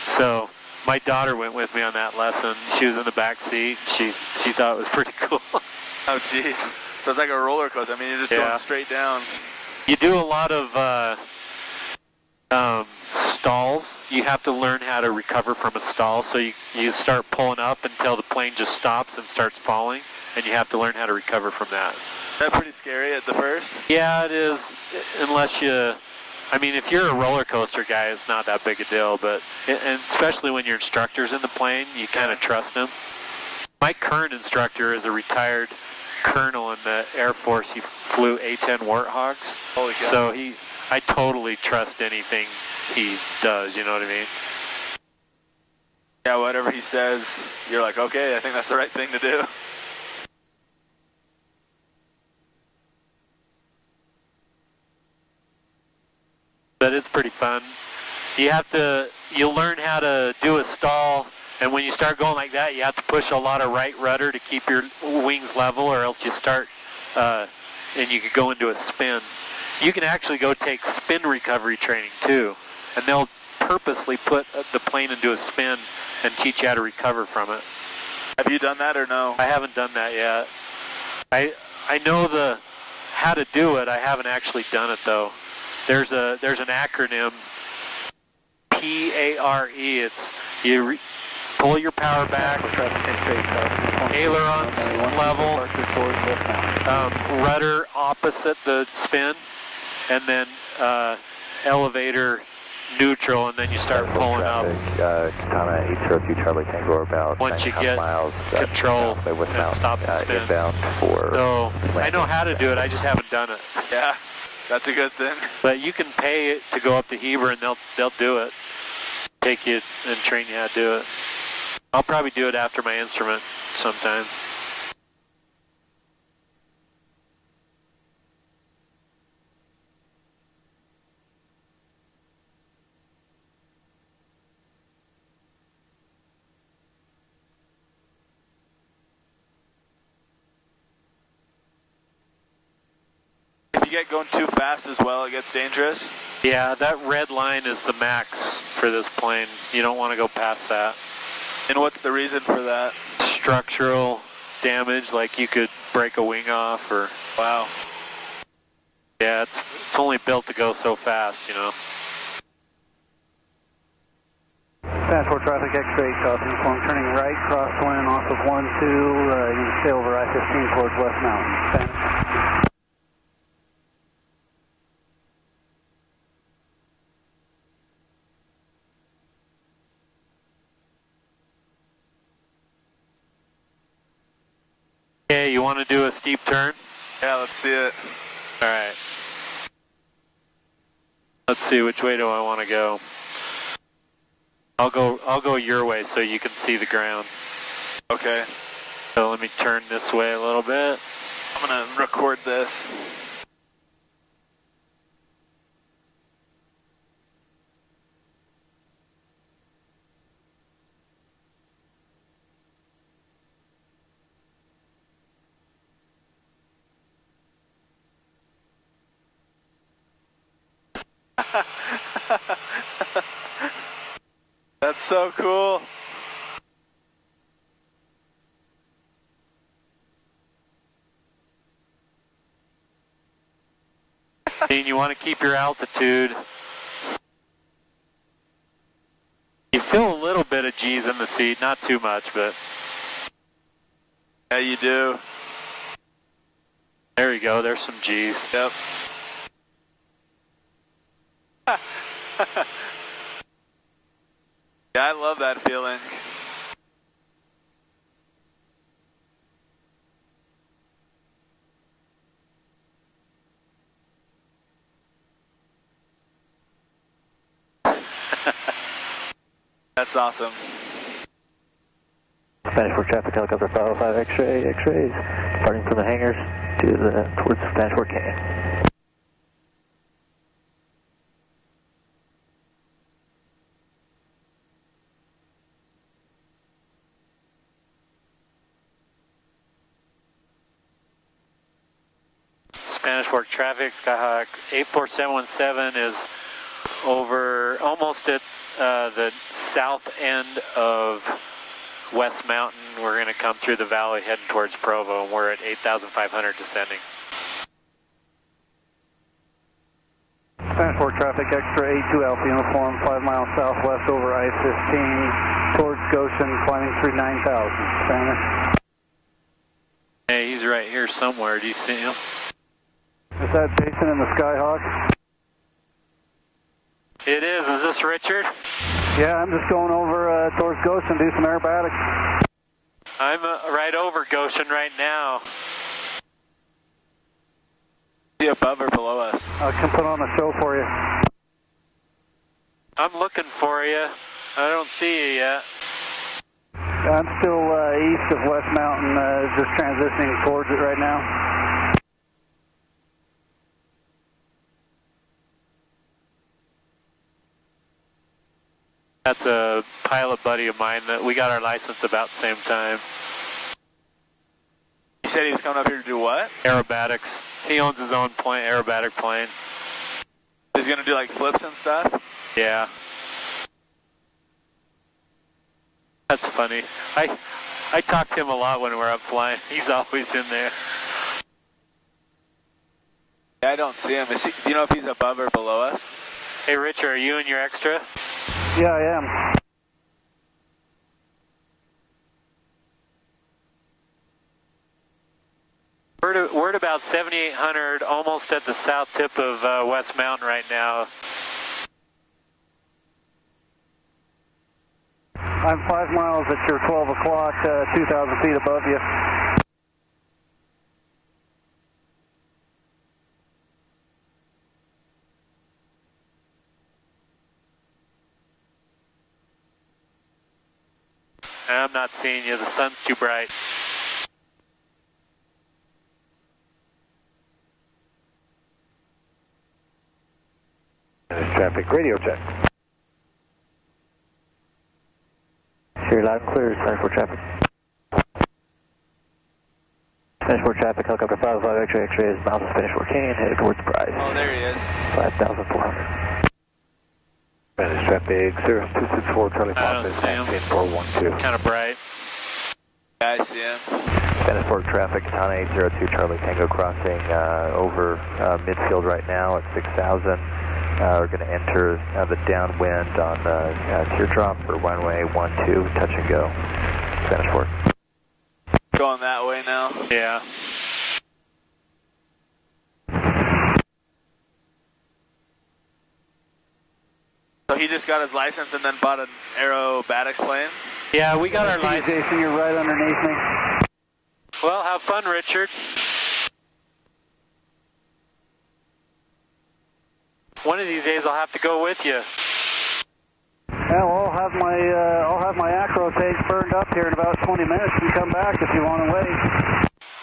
Speaker 1: So my daughter went with me on that lesson. She was in the back seat. She thought it was pretty cool.
Speaker 3: Oh, jeez. So it's like a roller coaster. I mean, you're just going straight down.
Speaker 1: You do a lot of stalls. You have to learn how to recover from a stall. So you start pulling up until the plane just stops and starts falling, and you have to learn how to recover from that.
Speaker 3: Is that pretty scary at the first?
Speaker 1: Yeah, it is, unless you, I mean, if you're a roller coaster guy, it's not that big a deal, but, and especially when your instructor's in the plane, you kind of trust him. My current instructor is a retired colonel in the Air Force. He flew A-10 Warthogs.
Speaker 3: Holy cow.
Speaker 1: So I totally trust anything he does, you know what I mean?
Speaker 3: Yeah, whatever he says, you're like, okay, I think that's the right thing to do.
Speaker 1: But it's pretty fun. You'll learn how to do a stall, and when you start going like that, you have to push a lot of right rudder to keep your wings level, or else you start, and you could go into a spin. You can actually go take spin recovery training too, and they'll purposely put the plane into a spin and teach you how to recover from it.
Speaker 3: Have you done that or no?
Speaker 1: I haven't done that yet. I know how to do it. I haven't actually done it though. There's an acronym, PARE. It's you pull your power back, ailerons level, rudder opposite the spin, and then elevator neutral, and then you start pulling up.
Speaker 4: Katana 802 Charlie Tango about
Speaker 1: once you get
Speaker 4: miles,
Speaker 1: control and stop the spin. So I know how to do it, I just haven't done it.
Speaker 3: Yeah, that's a good thing.
Speaker 1: But you can pay it to go up to Heber and they'll do it. Take you and train you how to do it. I'll probably do it after my instrument sometime.
Speaker 3: If you get going too fast as well, it gets dangerous.
Speaker 1: Yeah, that red line is the max for this plane. You don't want to go past that.
Speaker 3: And what's the reason for that?
Speaker 1: Structural damage, like you could break a wing off or...
Speaker 3: Wow.
Speaker 1: Yeah, it's only built to go so fast, you know.
Speaker 8: Transport traffic X-ray, inform turning right, crosswind off of 12, you can stay over I-15 towards West Mountain. Spanish.
Speaker 1: Okay, you want to do a steep turn?
Speaker 3: Yeah, let's see it.
Speaker 1: All right. Let's see, which way do I want to go? I'll go your way so you can see the ground.
Speaker 3: Okay.
Speaker 1: So let me turn this way a little bit.
Speaker 3: I'm gonna record this. That's so cool.
Speaker 1: Dean, you want to keep your altitude. You feel a little bit of G's in the seat, not too much, but...
Speaker 3: Yeah, you do.
Speaker 1: There you go, there's some G's.
Speaker 3: Yep. Yeah, I love that feeling. That's awesome.
Speaker 4: Spanish Fork traffic, helicopter 505 X-rays, departing from the hangars towards Spanish Fork Canyon.
Speaker 1: Spanish Fork traffic, Skyhawk 84717 is over almost at the south end of West Mountain. We're going to come through the valley heading towards Provo, and we're at 8,500 descending.
Speaker 8: Spanish Fork traffic X-ray 82 Alpha uniform, 5 miles southwest over I-15 towards Goshen, climbing through 9,000. Spanish.
Speaker 1: Hey, he's right here somewhere. Do you see him?
Speaker 8: Is that Jason in the Skyhawk?
Speaker 1: It is. Is this Richard?
Speaker 8: Yeah, I'm just going over towards Goshen, do some aerobatics.
Speaker 1: I'm right over Goshen right now.
Speaker 3: Is he above or below us?
Speaker 8: I can put on a show for you.
Speaker 1: I'm looking for you. I don't see you yet.
Speaker 8: I'm still east of West Mountain, just transitioning towards it right now.
Speaker 1: That's a pilot buddy of mine that we got our license about the same time.
Speaker 3: He said he was coming up here to do what?
Speaker 1: Aerobatics. He owns his own plane, aerobatic plane.
Speaker 3: He's gonna do like flips and stuff?
Speaker 1: Yeah. That's funny. I talk to him a lot when we're up flying. He's always in there.
Speaker 3: Yeah, I don't see him. Do you know if he's above or below us?
Speaker 1: Hey, Richard, are you in your extra?
Speaker 8: Yeah, I am.
Speaker 1: We're at about 7,800, almost at the south tip of West Mountain right now.
Speaker 8: I'm 5 miles at your 12 o'clock, 2,000 feet above you.
Speaker 1: I'm not seeing you. The sun's too bright.
Speaker 2: Traffic radio check.
Speaker 4: Sure, loud and clear, Spanish 4 traffic. Spanish 4 traffic, helicopter 505 X-ray, X-ray is bound to Spanish 4 Canyon, headed towards Price.
Speaker 3: Oh, there he is.
Speaker 4: 5,400.
Speaker 2: Spanish traffic 0264 Charlie
Speaker 1: I don't
Speaker 2: Fox,
Speaker 1: see him.
Speaker 2: 10412.
Speaker 1: Kind of bright.
Speaker 3: Yeah, I see him.
Speaker 4: Spanish 4 traffic, Katana 802 Charlie Tango crossing over midfield right now at 6,000. We're going to enter the downwind on Teardrop for runway 12, touch and go. Spanish 4.
Speaker 3: Going that way now.
Speaker 1: Yeah.
Speaker 3: So he just got his license and then bought an aerobatics plane?
Speaker 1: Yeah, we got our license.
Speaker 8: Jason, you're right underneath me.
Speaker 1: Well, have fun, Richard. One of these days I'll have to go with you.
Speaker 8: Yeah, well, I'll have my acro tank burned up here in about 20 minutes and come back if you want to wait.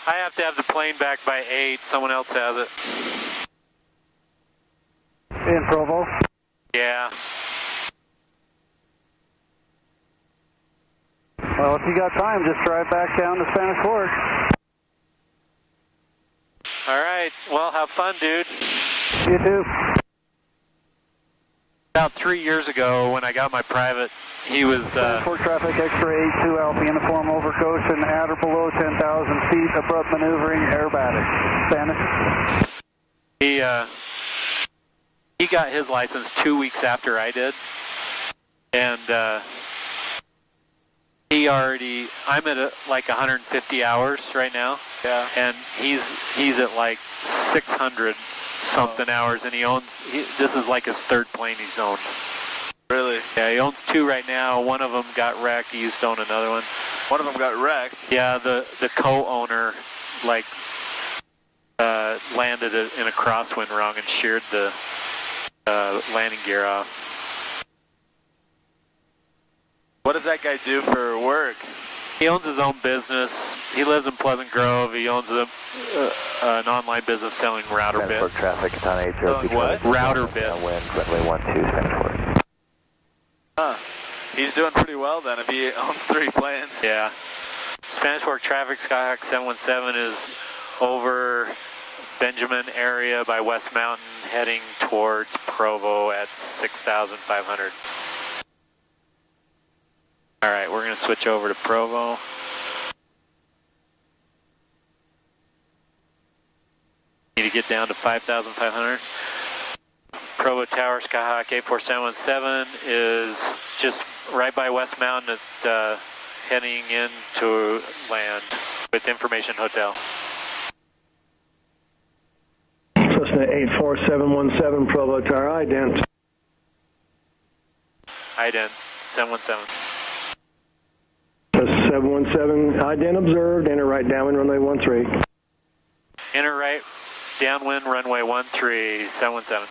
Speaker 1: I have to have the plane back by 8. Someone else has it.
Speaker 8: In Provo?
Speaker 1: Yeah.
Speaker 8: Well, if you got time, just drive back down to Spanish Fork.
Speaker 1: All right. Well, have fun, dude.
Speaker 8: You too.
Speaker 1: About 3 years ago, when I got my private, he was...
Speaker 8: Sport traffic, X-ray 82 Alpha, uniform over Goshen, at or below 10,000 feet, abrupt maneuvering, aerobatic. Spanish?
Speaker 1: He got his license 2 weeks after I did. And he already... I'm at like 150 hours right now.
Speaker 3: Yeah.
Speaker 1: And he's at like 600 something hours, and he owns, this is like his third plane he's owned.
Speaker 3: Really?
Speaker 1: Yeah, he owns 2 right now. One of them got wrecked. He used to own another one.
Speaker 3: One of them got wrecked?
Speaker 1: Yeah, the co-owner like landed it in a crosswind wrong and sheared the landing gear off.
Speaker 3: What does that guy do for work?
Speaker 1: He owns his own business. He lives in Pleasant Grove. He owns an online business selling router bits.
Speaker 4: Traffic, Katana 802
Speaker 3: what?
Speaker 1: Router bits.
Speaker 4: Downwind, runway 12, Spanish 4.
Speaker 3: Huh. He's doing pretty well then if he owns 3 planes.
Speaker 1: Yeah. Spanish Fork traffic, Skyhawk 717 is over Benjamin area by West Mountain, heading towards Provo at 6,500. All right, we're going to switch over to Provo. Need to get down to 5,500. Provo Tower, Skyhawk 84717 is just right by West Mountain at heading in to land with Information Hotel.
Speaker 9: Cessna 84717, Provo Tower, ident.
Speaker 1: Ident 717.
Speaker 9: 717, ident observed, enter right downwind, runway 13.
Speaker 1: Enter right downwind, runway 13, 717.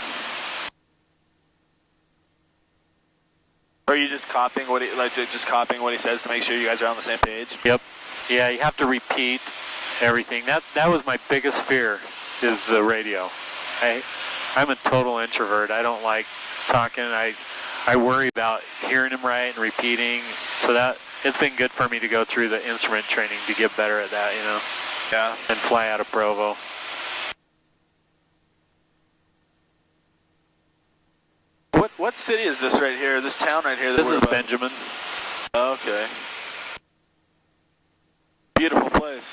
Speaker 3: Are you just copying what he says to make sure you guys are on the same page?
Speaker 1: Yep. Yeah, you have to repeat everything. That was my biggest fear, is the radio. I'm a total introvert. I don't like talking. I worry about hearing him right and repeating. So that it's been good for me to go through the instrument training to get better at that, you know.
Speaker 3: Yeah.
Speaker 1: And fly out of Provo.
Speaker 3: what city is this right here? This town right here?
Speaker 1: This is Benjamin.
Speaker 3: Okay. Beautiful place.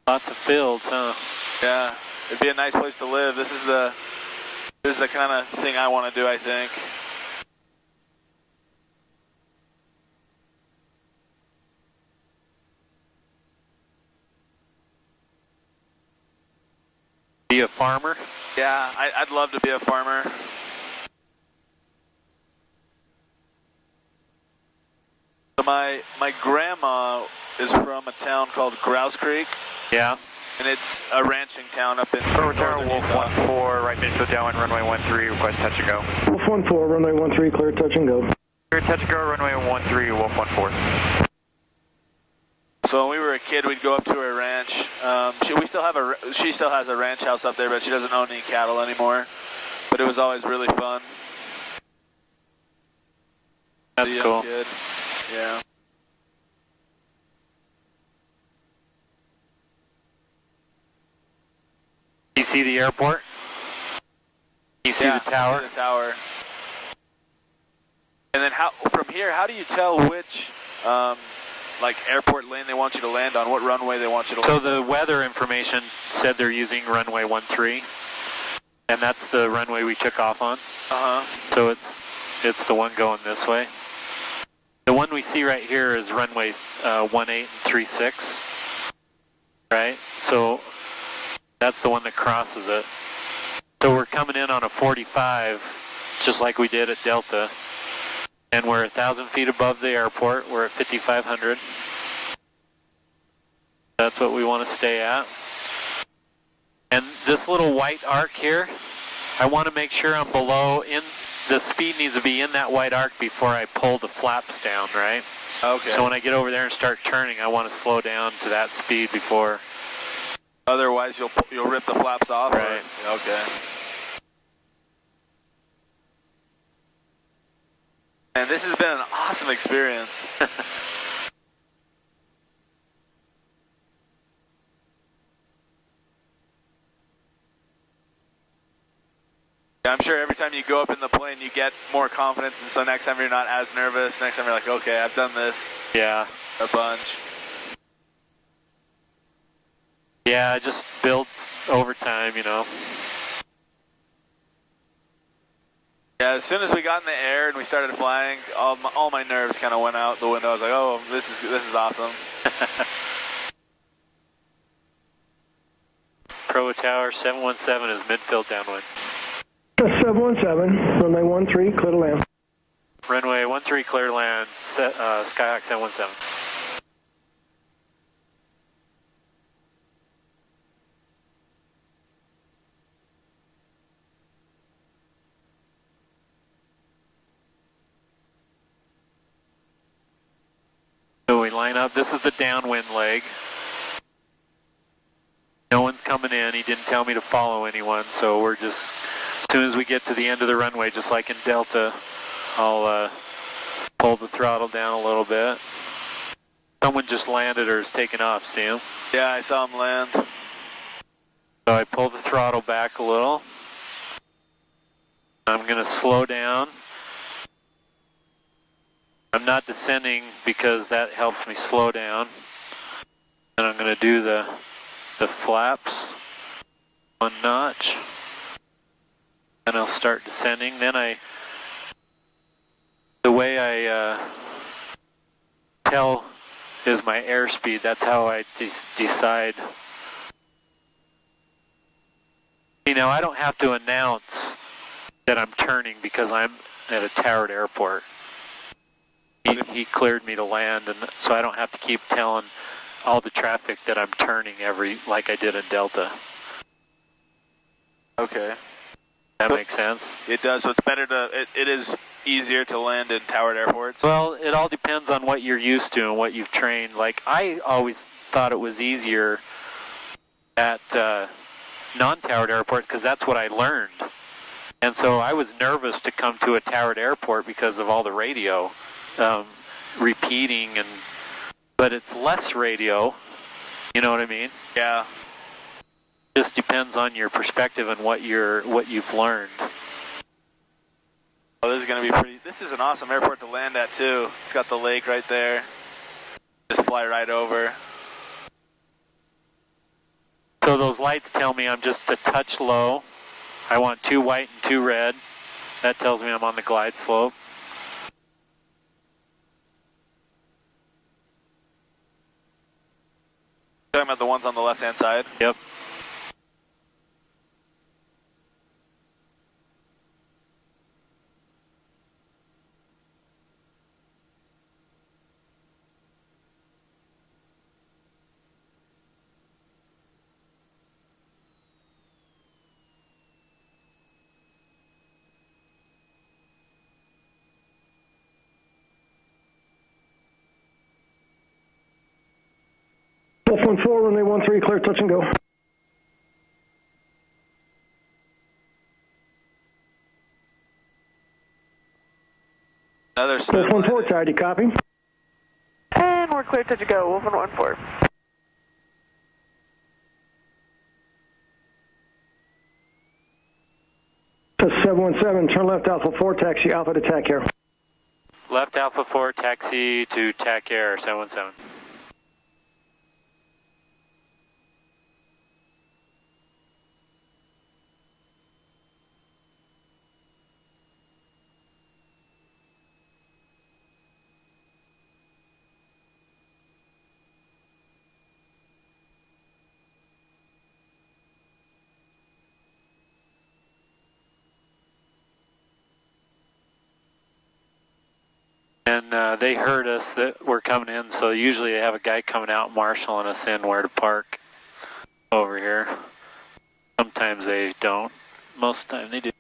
Speaker 1: Lots of fields, huh?
Speaker 3: Yeah, it'd be a nice place to live. This is the kind of thing I want to do, I think.
Speaker 1: Be a farmer?
Speaker 3: Yeah, I'd love to be a farmer. So my grandma is from a town called Grouse Creek.
Speaker 1: Yeah.
Speaker 3: And it's a ranching town up in
Speaker 2: Tower Wolf 14, right midfield downwind, runway 13, request touch and go.
Speaker 9: Wolf 14, runway 13, clear touch and go.
Speaker 2: Clear touch and go, runway 13, Wolf 14.
Speaker 3: So when we were a kid, we'd go up to her ranch. She still has a ranch house up there, but she doesn't own any cattle anymore. But it was always really fun.
Speaker 1: That's cool.
Speaker 3: Kid. Yeah.
Speaker 1: You see the airport? You see the tower?
Speaker 3: I see the tower. And then from here, how do you tell which like airport lane they want you to land on, what runway they want you to land on?
Speaker 1: So the weather information said they're using runway 13, and that's the runway we took off on. So it's the one going this way. The one we see right here is runway 18 and 36, right? So that's the one that crosses it. So we're coming in on a 45, just like we did at Delta, and we're 1,000 feet above the airport. We're at 5,500. That's what we want to stay at. And this little white arc here, I want to make sure I'm below, the speed needs to be in that white arc before I pull the flaps down, right?
Speaker 3: Okay.
Speaker 1: So when I get over there and start turning, I want to slow down to that speed before.
Speaker 3: Otherwise, you'll rip the flaps off.
Speaker 1: Right.
Speaker 3: Okay. And this has been an awesome experience. I'm sure every time you go up in the plane, you get more confidence, and so next time you're not as nervous. Next time you're like, okay, I've done this.
Speaker 1: Yeah.
Speaker 3: A bunch.
Speaker 1: Yeah, it just builds over time, you know.
Speaker 3: Yeah, as soon as we got in the air and we started flying, all my nerves kind of went out the window. I was like, oh, this is awesome.
Speaker 1: Pro Tower 717 is midfield downwind.
Speaker 9: 717, runway 13, clear to land.
Speaker 1: Runway 13, clear to land, Skyhawk 717. So we line up, this is the downwind leg. No one's coming in, he didn't tell me to follow anyone, so we're just, as soon as we get to the end of the runway, just like in Delta, I'll pull the throttle down a little bit. Someone just landed or is taking off, see him?
Speaker 3: Yeah, I saw him land.
Speaker 1: So I pull the throttle back a little. I'm going to slow down. I'm not descending because that helps me slow down. And I'm going to do the flaps 1 notch. And I'll start descending. Then the way I tell is my airspeed. That's how I decide. You know, I don't have to announce that I'm turning because I'm at a towered airport. He cleared me to land, and so I don't have to keep telling all the traffic that I'm turning like I did in Delta.
Speaker 3: Okay.
Speaker 1: That makes sense?
Speaker 3: It does, so it's better it is easier to land in towered airports?
Speaker 1: Well, it all depends on what you're used to and what you've trained. Like, I always thought it was easier at non-towered airports because that's what I learned. And so I was nervous to come to a towered airport because of all the radio repeating, but it's less radio, you know what I mean?
Speaker 3: Yeah.
Speaker 1: Just depends on your perspective and what you've learned.
Speaker 3: Oh, this is going to be pretty. This is an awesome airport to land at, too. It's got the lake right there. Just fly right over.
Speaker 1: So those lights tell me I'm just a touch low. I want 2 white and 2 red. That tells me I'm on the glide slope.
Speaker 3: Talking about the ones on the left-hand side?
Speaker 1: Yep.
Speaker 9: Wolf 14, runway 13, clear, touch and go.
Speaker 3: Another
Speaker 9: Wolf 14, tidy, copy.
Speaker 10: And we're clear, touch and go, Wolf 14.
Speaker 9: That's 717, turn left Alpha 4, taxi Alpha to TAC Air.
Speaker 1: Left Alpha 4, taxi to TAC Air, 717. And they heard us that we're coming in, so usually they have a guy coming out marshalling us in where to park over here. Sometimes they don't. Most of the time they do.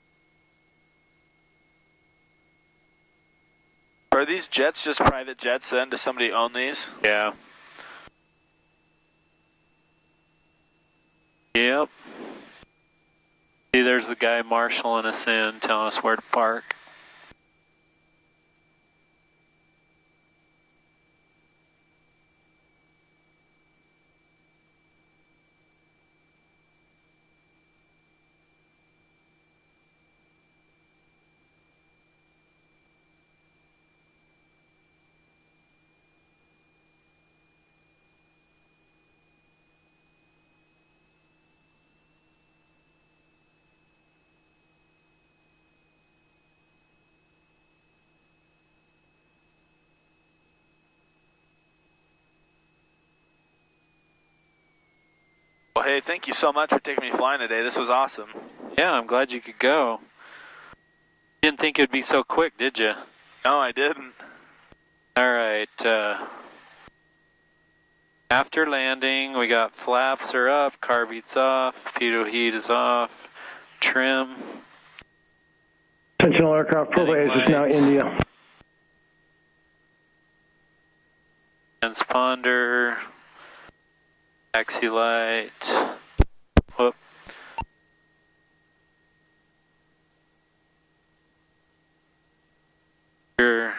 Speaker 3: Are these jets just private jets then? Does somebody own these?
Speaker 1: Yeah. Yep. See, there's the guy marshalling us in, telling us where to park.
Speaker 3: Well, hey, thank you so much for taking me flying today. This was awesome.
Speaker 1: Yeah, I'm glad you could go. Didn't think it'd be so quick, did you?
Speaker 3: No, I didn't.
Speaker 1: All right. After landing, we got flaps are up, carbeats off, pitot heat is off, trim.
Speaker 9: Attention all aircraft, Probe is now India.
Speaker 1: Transponder, taxi light, whoop. Here.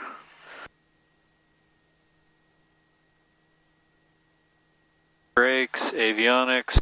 Speaker 1: Brakes, avionics.